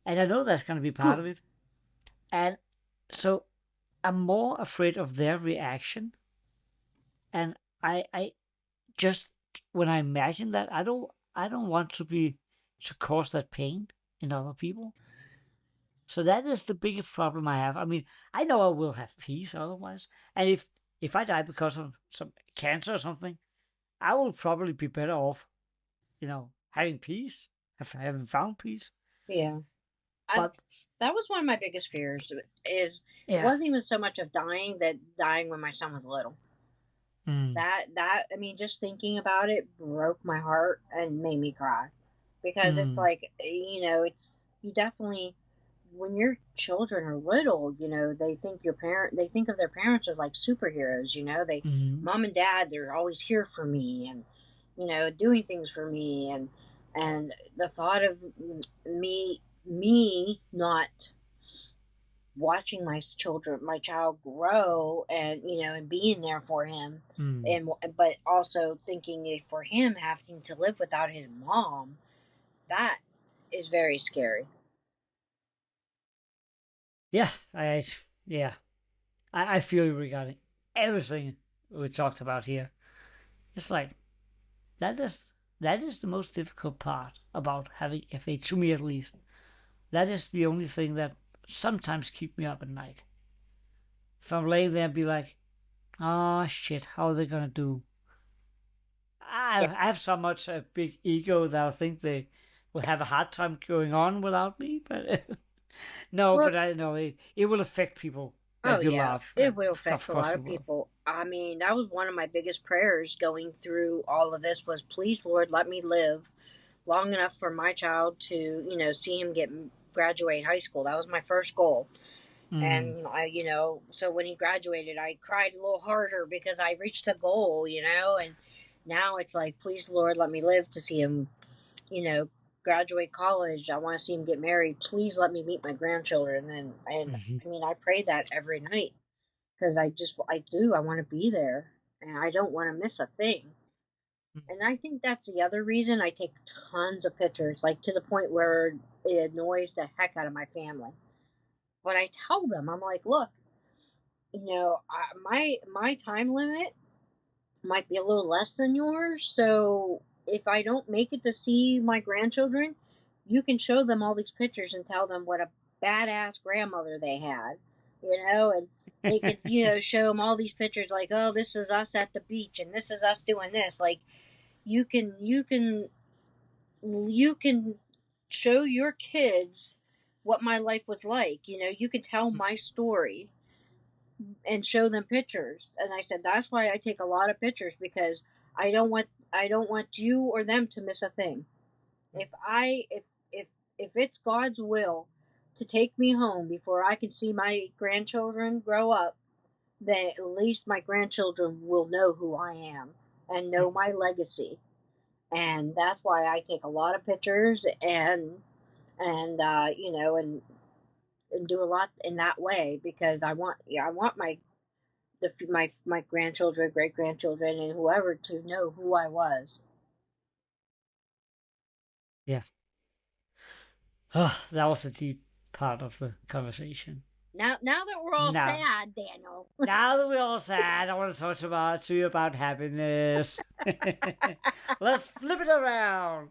And I know that's going to be part of it. And so I'm more afraid of their reaction. And I just, when I imagine that, I don't want to cause that pain in other people. So that is the biggest problem I have. I mean, I know I will have peace otherwise. And if I die because of some cancer or something, I will probably be better off, having peace, having found peace. Yeah. I But That was one of my biggest fears. Is It yeah. wasn't even so much of dying, that dying when my son was little. Mm, That I mean, just thinking about it broke my heart and made me cry, because it's mm, like, it's, you definitely, when your children are little, they think of their parents as like superheroes. They, mm, mom and dad, they're always here for me, and doing things for me, and the thought of me not watching my child grow, and and being there for him, mm. and but also thinking for him having to live without his mom, that is very scary. Yeah, yeah, I feel you regarding everything we talked about here. It's like that is that is the most difficult part about having FA, to me at least. That is the only thing that sometimes keep me up at night. If I'm laying there and be like, oh shit, how are they gonna do? Yeah. I have so much a big ego that I think they will have a hard time going on without me. But no, Well, but I know it will affect people oh that you yeah, love. it will Of affect a course lot it of will. people. I mean, that was one of my biggest prayers going through all of this, was, please, Lord, let me live long enough for my child to, see him graduate high school. That was my first goal. Mm, And so when he graduated, I cried a little harder because I reached a goal. And now it's like, please, Lord, let me live to see him, you know, graduate college. I want to see him get married. Please let me meet my grandchildren. And mhm. I mean, I pray that every night, because I want to be there, and I don't want to miss a thing. And I think that's the other reason I take tons of pictures, like to the point where it annoys the heck out of my family. But I tell them, I'm like, look, my time limit might be a little less than yours. So if I don't make it to see my grandchildren, you can show them all these pictures and tell them what a badass grandmother they had, and they could, show them all these pictures like, oh, this is us at the beach and this is us doing this. Like, you can show your kids what my life was like. You can tell my story and show them pictures. And I said that's why I take a lot of pictures, because I don't want you or them to miss a thing. If it's God's will to take me home before I can see my grandchildren grow up, then at least my grandchildren will know who I am and know my legacy. And that's why I take a lot of pictures and do a lot in that way, because I want my grandchildren, great grandchildren, and whoever to know who I was. Yeah. Oh, that was a deep part of the conversation. Now that we're all Now, sad, Daniel. now that we're all sad, I want to talk to you about happiness. Let's flip it around.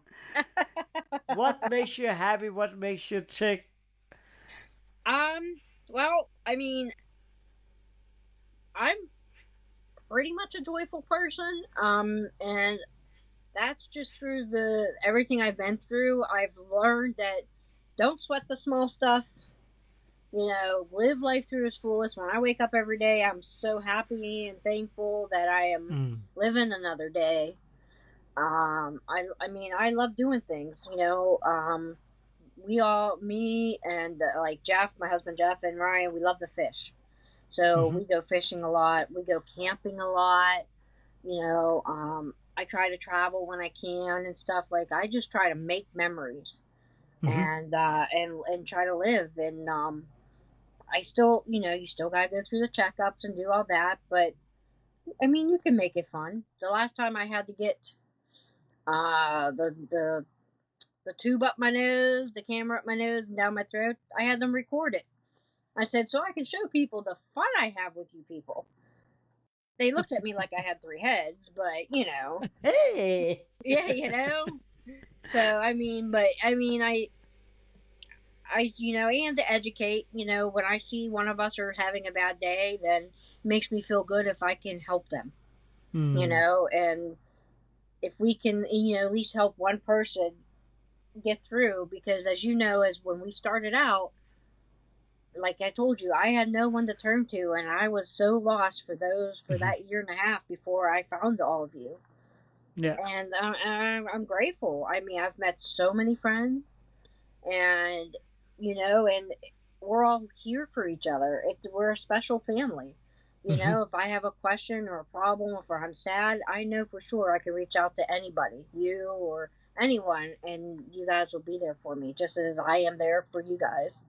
What makes you happy? What makes you tick? Well, I mean, I'm pretty much a joyful person. And that's just through everything I've been through. I've learned that don't sweat the small stuff. Live life through its fullest. When I wake up every day, I'm so happy and thankful that I am living another day. I love doing things. Me and like Jeff, my husband Jeff, and Ryan, we love to fish. So we go fishing a lot. We go camping a lot. I try to travel when I can and stuff. Like, I just try to make memories and try to live. And I still, you still gotta go through the checkups and do all that. But I mean, you can make it fun. The last time I had to get the tube up my nose, the camera up my nose and down my throat, I had them record it. I said, so I can show people the fun I have with you people. They looked at me like I had 3 heads, but Hey. Yeah. So and to educate. When I see one of us are having a bad day, then it makes me feel good if I can help them. And if we can, at least help one person get through, because as when we started out, like I told you, I had no one to turn to, and I was so lost for that year and a half before I found all of you. Yeah. And I'm grateful. I mean, I've met so many friends, and and we're all here for each other. We're a special family. If I have a question or a problem, if I'm sad, I know for sure I can reach out to anybody, you or anyone, and you guys will be there for me, just as I am there for you guys.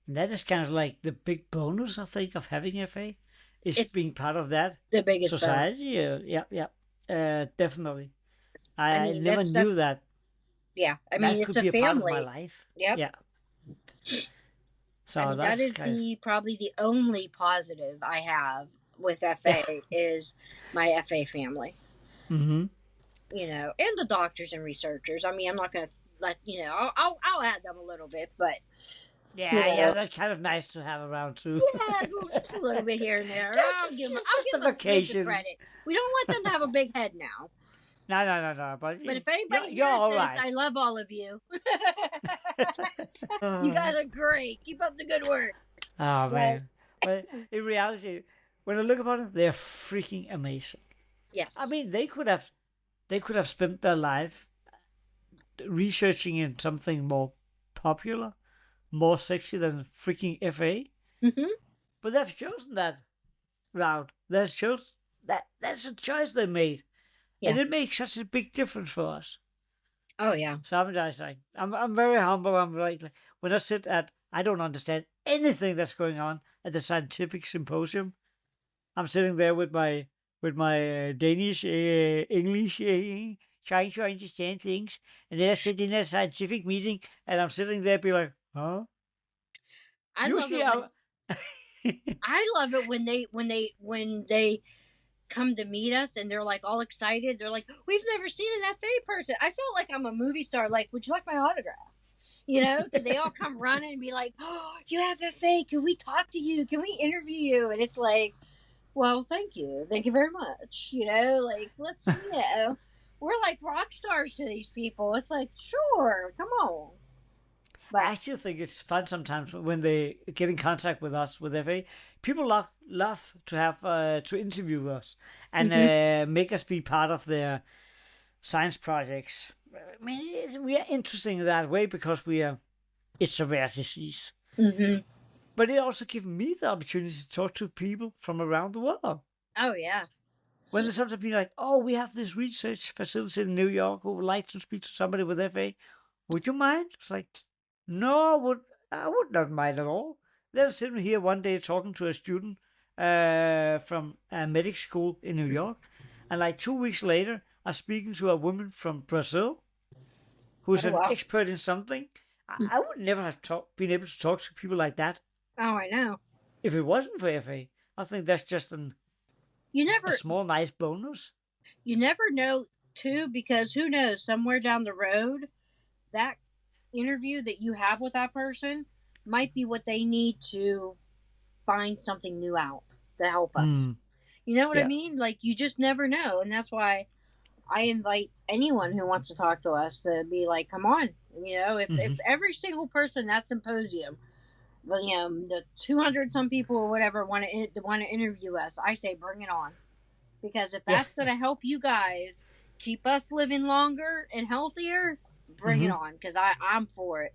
And that is kind of like the big bonus, I think, of having FA, is It's being part of that the biggest society. Yeah, definitely. I mean, never knew that. Yeah, I that mean, could it's be a a part of my family. life. Yep. Yeah. So I mean, that is probably the only positive I have with FA is my FA family. Mm-hmm. And the doctors and researchers. I mean, I'm not going to let I'll add them a little bit, but yeah, that's kind of nice to have around too. Yeah, just a little bit here and there. I'll give them a smidge of credit. We don't want them to have a big head now. No. But if anybody hears this, right. I love all of you. You guys are great. Keep up the good work. Oh, man. But in reality, when I look upon it, they're freaking amazing. Yes. I mean, they could have spent their life researching in something more popular, more sexy than freaking FA. Mm-hmm. But they've chosen that route. That's a choice they made. Yeah. And it makes such a big difference for us. Oh, yeah. So I'm just like, I'm very humble. I'm like when I don't understand anything that's going on at the scientific symposium. I'm sitting there with my with my Danish English, trying to understand things, and then I sit in a scientific meeting, and I'm sitting there, be like, huh? I love Usually, it when I love it when they come to meet us and they're like all excited. They're like, "We've never seen an FA person." I felt like I'm a movie star. Like, would you like my autograph? You know, because they all come running and be like, "Oh, you have FA. Can we talk to you? Can we interview you?" And it's like, well, thank you very much. You know, like we're like rock stars to these people. It's like, sure, come on. I But actually think it's fun sometimes when they get in contact with us with FA. People love to have to interview us and mm-hmm, make us be part of their science projects. I mean, we are interesting that way because it's a rare disease. mm-hmm. But it also gives me the opportunity to talk to people from around the world. Oh yeah. When there's something be like, oh, we have this research facility in New York who would like to speak to somebody with FA. Would you mind? It's like, no, I would not mind at all. They're sitting here one day talking to a student from a medic school in New York. And like 2 weeks later, I'm speaking to a woman from Brazil who's Oh an wow. expert in something. I would never have been able to talk to people like that Oh, I know. if it wasn't for FA. I think that's just You a never small, nice bonus. you never know too, because who knows, somewhere down the road, that interview that you have with that person might be what they need to find something new out to help us. Mm, You know what I yeah. mean? Like, you just never know. And that's why I invite anyone who wants to talk to us to be like, come on. You know, if Mm-hmm. every single person that symposium, the 200 some people or whatever want to interview us, I say bring it on. Because if Yeah. that's going to help you guys keep us living longer and healthier, bring it Mm-hmm. on, because I'm for it.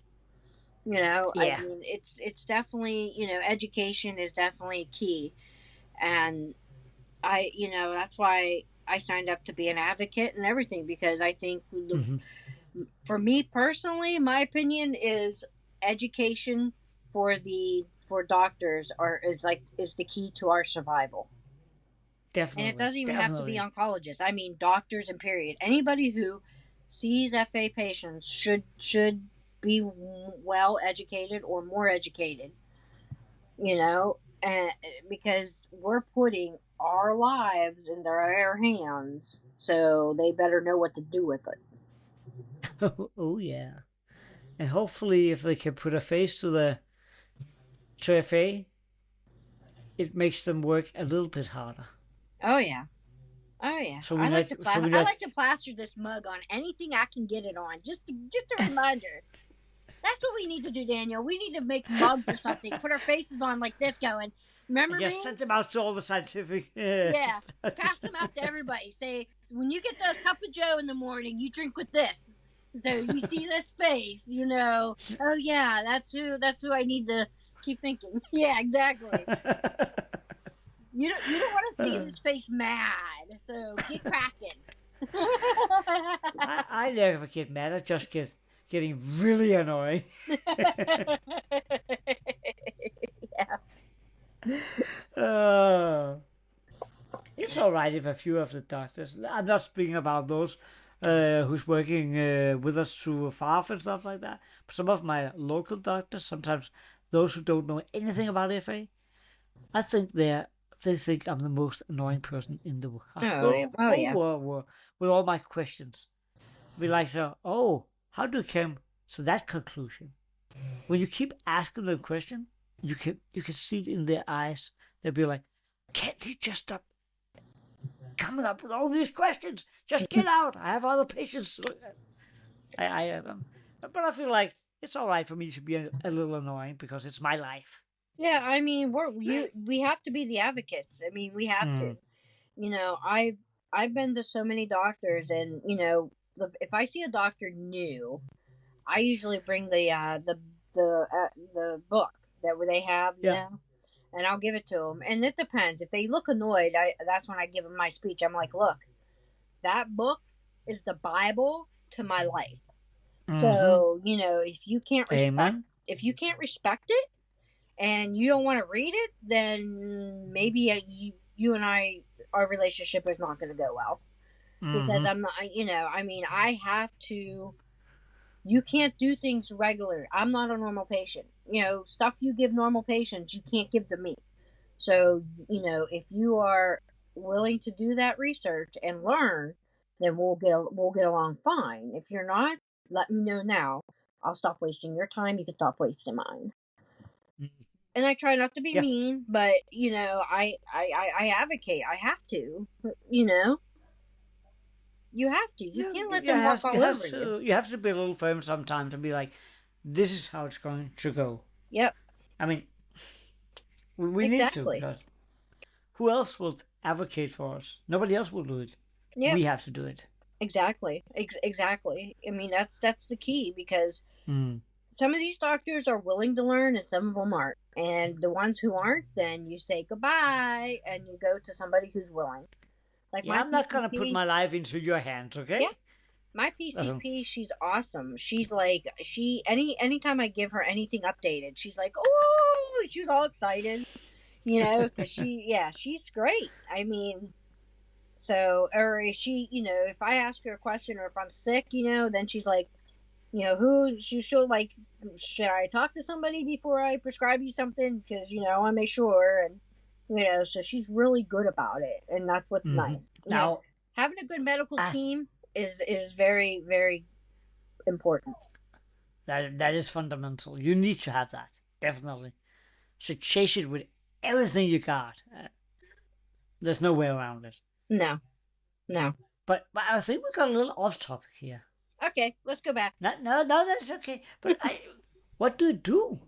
You know, I Yeah. mean, it's definitely, education is definitely key. And that's why I signed up to be an advocate and everything, because I think Mm-hmm. for me personally, my opinion is education for doctors is the key to our survival. And it Definitely. doesn't even have to be Definitely. oncologists. I mean, doctors and period. Anybody who sees FA patients should be well educated or more educated. And because we're putting our lives in their hands, so they better know what to do with it. Oh yeah. And hopefully, if they can put a face to the to FA, it makes them work a little bit harder. Oh yeah. Oh yeah, So we I like not. to So plaster. we I not. like to plaster this mug on anything I can get it on. Just a reminder. That's what we need to do, Daniel. We need to make mugs or something. Put our faces on like this, going. I Remember just me? sent them out to all the scientific. Yeah. Pass them out to everybody. Say, when you get those cup of Joe in the morning, you drink with this. So you see this face, Oh yeah, that's who. That's who I need to keep thinking. Yeah, exactly. You don't want to see this face mad. So get cracking. I never get mad. I just getting really annoying. Uh, it's all right if a few of the doctors. I'm not speaking about those who's working with us through FARF and stuff like that. But some of my local doctors, sometimes those who don't know anything about FA, I think they think I'm the most annoying person in the Oh whole yeah. world with all my questions. Be like, so, oh, how do you come to that conclusion? When you keep asking them a question, you can see it in their eyes. They'll be like, can't he just stop coming up with all these questions? Just get out. I have other patients. But I feel like it's all right for me to be a little annoying because it's my life. Yeah, I mean, we have to be the advocates. I mean, we have to. Mm. I've been to so many doctors, and if I see a doctor new, I usually bring the book that they have, Yeah. and I'll give it to them. And it depends. If they look annoyed, that's when I give them my speech. I'm like, look, that book is the Bible to my life. Mm-hmm. So if you can't respect Amen. it and you don't want to read it, then maybe you and I our relationship is not going to go well because Mm-hmm. I'm not, I mean, I have to. You can't do things regular. I'm not a normal patient. Stuff you give normal patients, you can't give to me. So, if you are willing to do that research and learn, then we'll get along fine. If you're not, let me know now. I'll stop wasting your time. You can stop wasting mine. And I try not to be Yeah. mean, but I advocate. I have to. You know, you have to. You Yeah, can't let them walk all over you. you have to be a little firm sometimes and be like, this is how it's going to go. Yep, I mean, we need to, exactly. because who else will advocate for us? Nobody else will do it. Yep, We have to do it. exactly. Exactly. I mean, that's the key because Mm. some of these doctors are willing to learn and some of them aren't. And the ones who aren't, then you say goodbye and you go to somebody who's willing. Like Yeah, my I'm not gonna put PCP, my life into your hands, yeah, okay? my Listen. PCP, she's awesome. She's like anytime I give her anything updated, she's like, oh, she was all excited, because she's great. I mean, so or if she, if I ask her a question or if I'm sick, then she's like, she'll like, should I talk to somebody before I prescribe you something? Because, I want to make sure. And, so she's really good about it. And that's what's Mm-hmm. nice. Now, Having a good medical ah, team is very, very important. that is fundamental. You need to have that, definitely. So chase it with everything you got. There's no way around it. No, no. But I think we got a little off topic here. Okay, let's go back. No, that's okay. But what do you do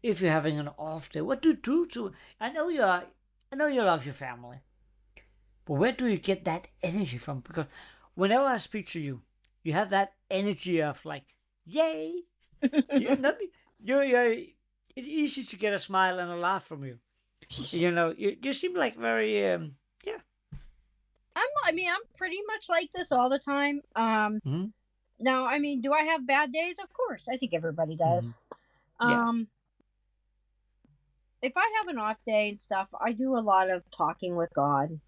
if you're having an off day? What do you do to? I know you love your family, but where do you get that energy from? Because whenever I speak to you, you have that energy of like, yay! You, not, you're. It's easy to get a smile and a laugh from you. You seem like very yeah. I'm pretty much like this all the time. Mm-hmm. Now, I mean, do I have bad days? Of course. I think everybody Mm-hmm. does. Yeah. Um, if I have an off day and stuff, I do a lot of talking with God.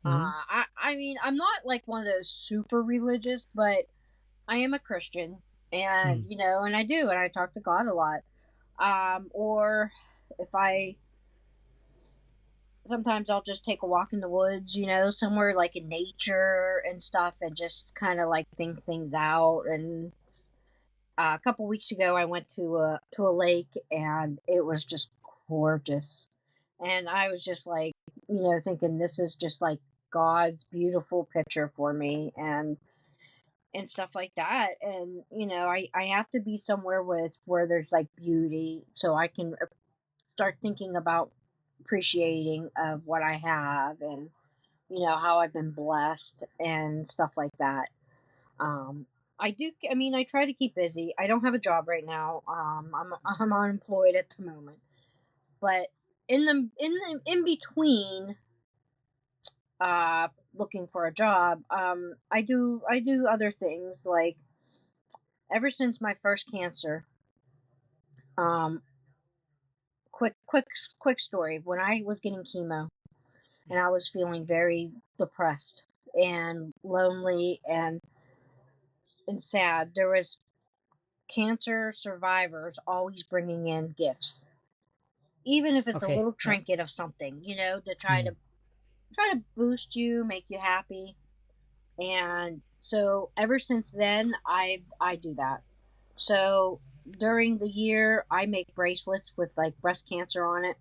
Mm-hmm. I mean, I'm not like one of those super religious, but I am a Christian, and Mm-hmm. and I talk to God a lot. Or if I sometimes I'll just take a walk in the woods, somewhere like in nature and stuff, and just kind of like think things out. And a couple weeks ago, I went to a lake, and it was just gorgeous. And I was just like, thinking this is just like God's beautiful picture for me, and stuff like that. And I have to be somewhere where there's like beauty, so I can start thinking about appreciating of what I have, and how I've been blessed and stuff like that. Um, I do. I mean, I try to keep busy. I don't have a job right now. I'm unemployed at the moment, but in between, looking for a job, I do other things like ever since my first cancer. Um, quick story. When I was getting chemo and I was feeling very depressed and lonely and sad, there was cancer survivors always bringing in gifts, even if it's a Okay. little Yeah. trinket of something, to try Mm. to boost you, make you happy. And so ever since then, I do that. So during the year, I make bracelets with like breast cancer on it,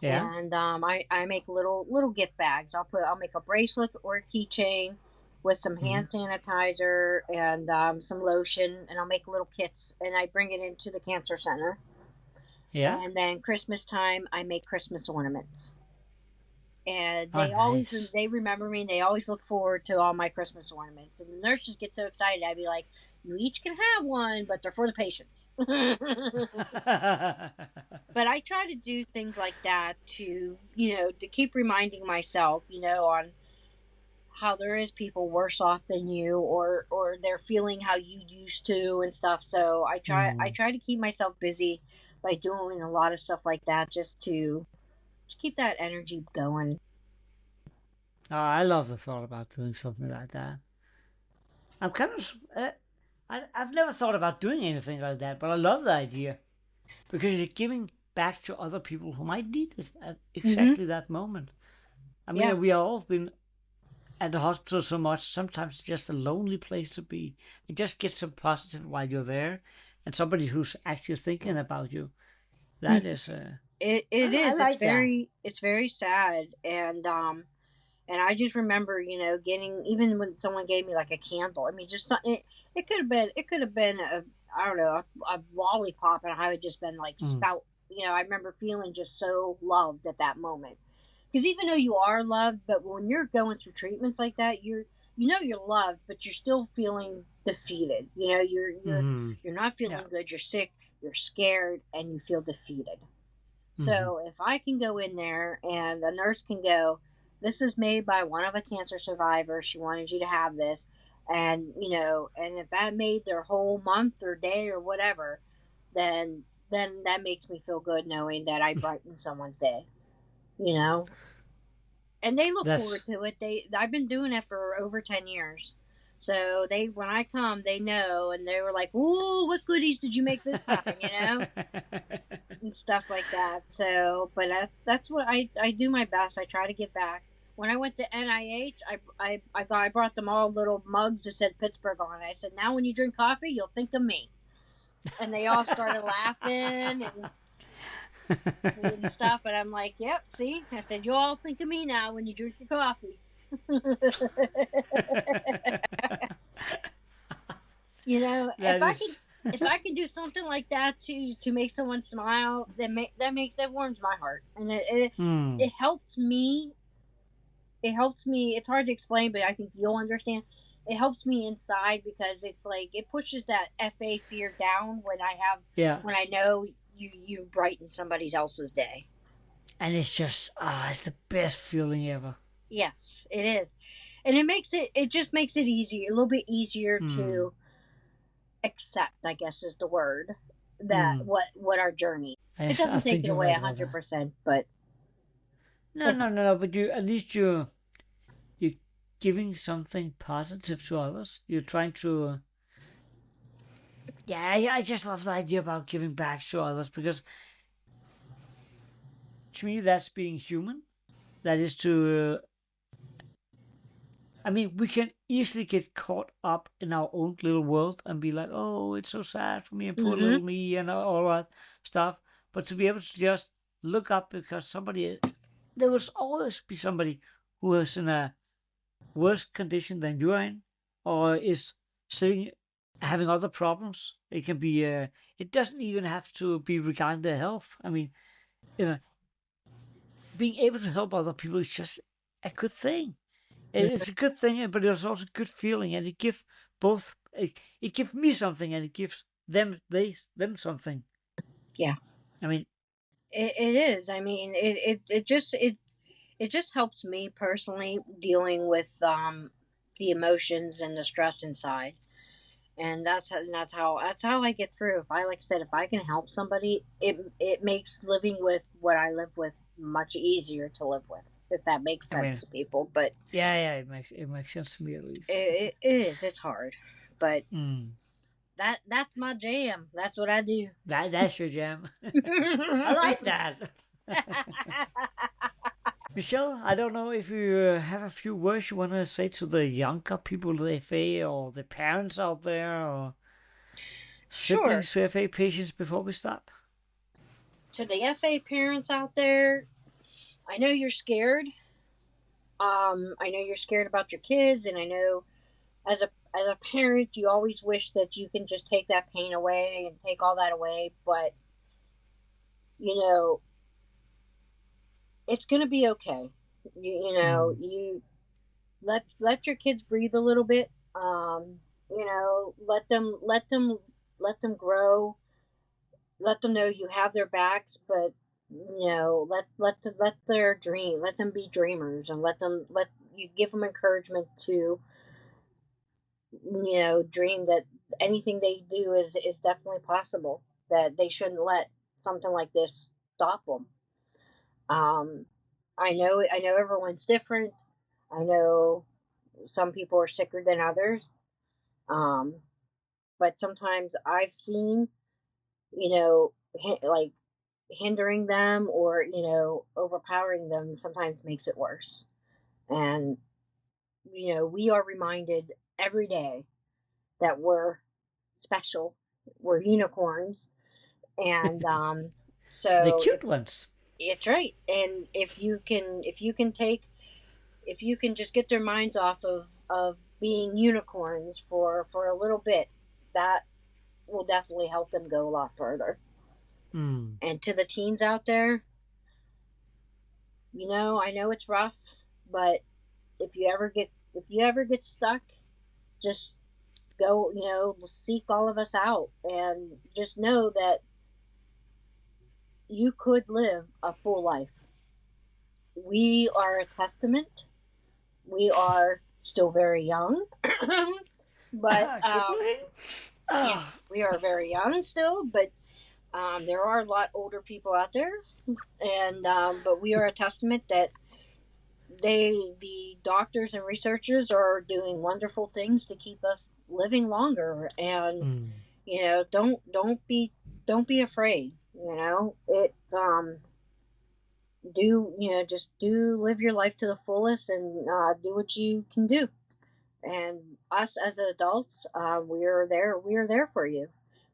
Yeah. and I make little gift bags. I'll make a bracelet or a keychain with some Mm-hmm. hand sanitizer and some lotion, and I'll make little kits, and I bring it into the cancer center. Yeah. And then Christmas time, I make Christmas ornaments, and Oh, they always nice. they remember me. And they always look forward to all my Christmas ornaments, and the nurses get so excited. I'd be like, "You each can have one, but they're for the patients." But I try to do things like that to keep reminding myself, on how there is people worse off than you, or they're feeling how you used to and stuff. So I Mm. try to keep myself busy by doing a lot of stuff like that, just to keep that energy going. Oh, I love the thought about doing something like that. I'm kind of. I've never thought about doing anything like that, but I love the idea because you're giving back to other people who might need it at Mm-hmm. exactly that moment. I Yeah. mean, we have all been at the hospital so much. Sometimes it's just a lonely place to be. And just get some positive while you're there, and somebody who's actually thinking about you. That is. It I is. like that. It's very sad, and I just remember, getting, even when someone gave me like a candle. I mean, just it could have been a, I don't know, a lollipop, and I would just been like Mm. spout. I remember feeling just so loved at that moment. Because even though you are loved, but when you're going through treatments like that, you're loved, but you're still feeling defeated. Mm-hmm. You're not Yeah. feeling good. You're sick. You're scared, and you feel defeated. Mm-hmm. So if I can go in there and the nurse can go, this is made by one of a cancer survivor. She wanted you to have this. And, and if that made their whole month or day or whatever, then that makes me feel good knowing that I brightened someone's day, you know? And they look That's forward to it. I've been doing it for over 10 years. So when I come, they know, and they were like, "Ooh, what goodies did you make this time?" And stuff like that. So, but that's what I do my best. I try to give back. When I went to NIH, I brought them all little mugs that said Pittsburgh on it. I said, "Now when you drink coffee, you'll think of me." And they all started laughing and stuff. And I'm like, "Yep, see," I said, "You all think of me now when you drink your coffee." If that I can is. if I can do something like that to make someone smile, that warms my heart, and Hmm. it helps me. It helps me. It's hard to explain, but I think you'll understand. It helps me inside because it's like it pushes that FA fear down Yeah. when I know you brighten somebody else's day. And it's just it's the best feeling ever. Yes, it is, and it just makes it easier, a little bit easier Hmm. to accept, I guess is the word, that Hmm. what our journey. It I doesn't take think it you're away right a about hundred that. percent, but No, it, no, no, no. But you at least you're giving something positive to others. You're trying to. Yeah, I just love the idea about giving back to others because to me that's being human. That is to. I mean, we can easily get caught up in our own little world and be like, "Oh, it's so sad for me and poor mm-hmm. little me," and all that stuff. But to be able to just look up because there will always be somebody who is in a worse condition than you are in, or is sitting having other problems. It can be. It doesn't even have to be regarding their health. I mean, you know, being able to help other people is just a good thing. It's a good thing, but it's also a good feeling, and it gives both. It gives me something, and it gives them something. Yeah, I mean, it is. I mean, it just helps me personally dealing with the emotions and the stress inside, and that's how I get through. If I like I said, if I can help somebody, it makes living with what I live with much easier to live with, if that makes I sense mean, to people. But yeah, yeah, it makes sense to me at least. it is, it's hard, but Mm. that's my jam. That's what I do. That's your jam. I like that. Michelle, I don't know if you have a few words you want to say to the younger people with FA or the parents out there or Sure. siblings to FA patients before we stop. To the FA parents out there, I know you're scared. I know you're scared about your kids, and I know as a parent, you always wish that you can just take that pain away and take all that away. But you know, it's gonna be okay. Mm. You let your kids breathe a little bit. Let them grow. Let them know you have their backs, but let their dream, let them be dreamers, and let you give them encouragement to dream that anything they do is definitely possible, that they shouldn't let something like this stop them. um I know everyone's different. I know some people are sicker than others. But sometimes I've seen, like hindering them or, overpowering them sometimes makes it worse. And, we are reminded every day that we're special, we're unicorns. And The so cute ones. it's right. And if you can just get their minds off of being unicorns for a little bit, that will definitely help them go a lot further. Mm. And to the teens out there, I know it's rough, but if you ever get stuck, just go, seek all of us out and just know that you could live a full life. We are a testament. We are still very young, but Keep looking. yeah, we are very young still, but there are a lot older people out there, and but we are a testament that the doctors and researchers are doing wonderful things to keep us living longer. And don't be afraid. It do just do live your life to the fullest and do what you can do. And us as adults, we are there for you.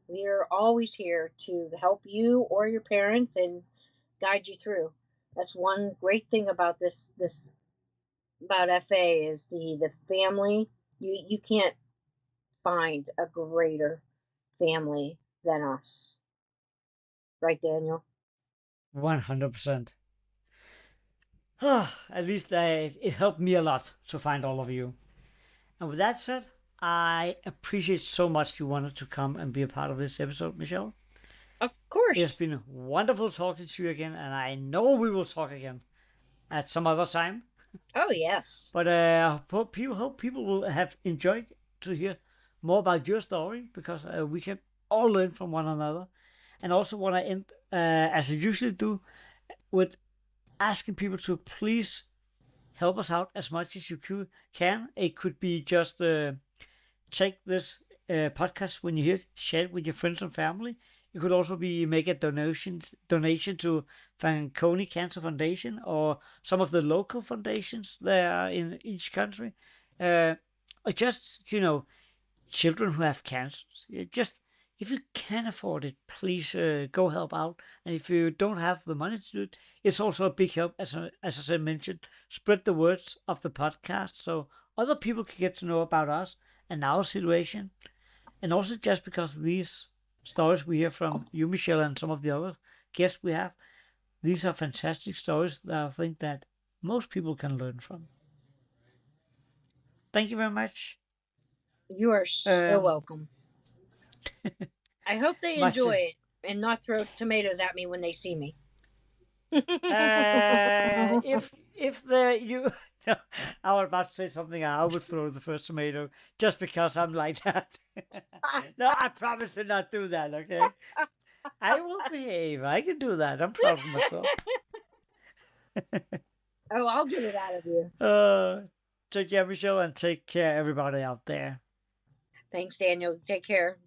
We are always here to help you or your parents and guide you through. That's one great thing about this about FA is the family. You can't find a greater family than us, right, Daniel? 100%. At least it helped me a lot to find all of you. And with that said, I appreciate so much you wanted to come and be a part of this episode, Michelle. Of It has course. been wonderful talking to you again, and I know we will talk again at some other time. Oh yes. But hope people will have enjoyed to hear more about your story, because we can all learn from one another. And also want to end, as I usually do, with asking people to please help us out as much as you can. It could be just take this podcast when you hear it, share it with your friends and family. It could also be make a donation to Fanconi Cancer Foundation or some of the local foundations there in each country, or just children who have cancers. Just if you can afford it, please go help out. And if you don't have the money to do it, it's also a big help, as I said, mentioned. Spread the words of the podcast so other people can get to know about us and our situation. And also just because of these stories we hear from you, Michelle, and some of the other guests we have, these are fantastic stories that I think that most people can learn from. Thank you very much. You are so welcome. I hope they Much. enjoy it and not throw tomatoes at me when they see me. If the you no, I was about to say something, I would throw the first tomato just because I'm like that. No, I promise to not do that, okay? I will behave. I can do that. I'm proud of myself. Oh, I'll get it out of you. Take care, Michelle, and take care, everybody out there. Thanks, Daniel. Take care.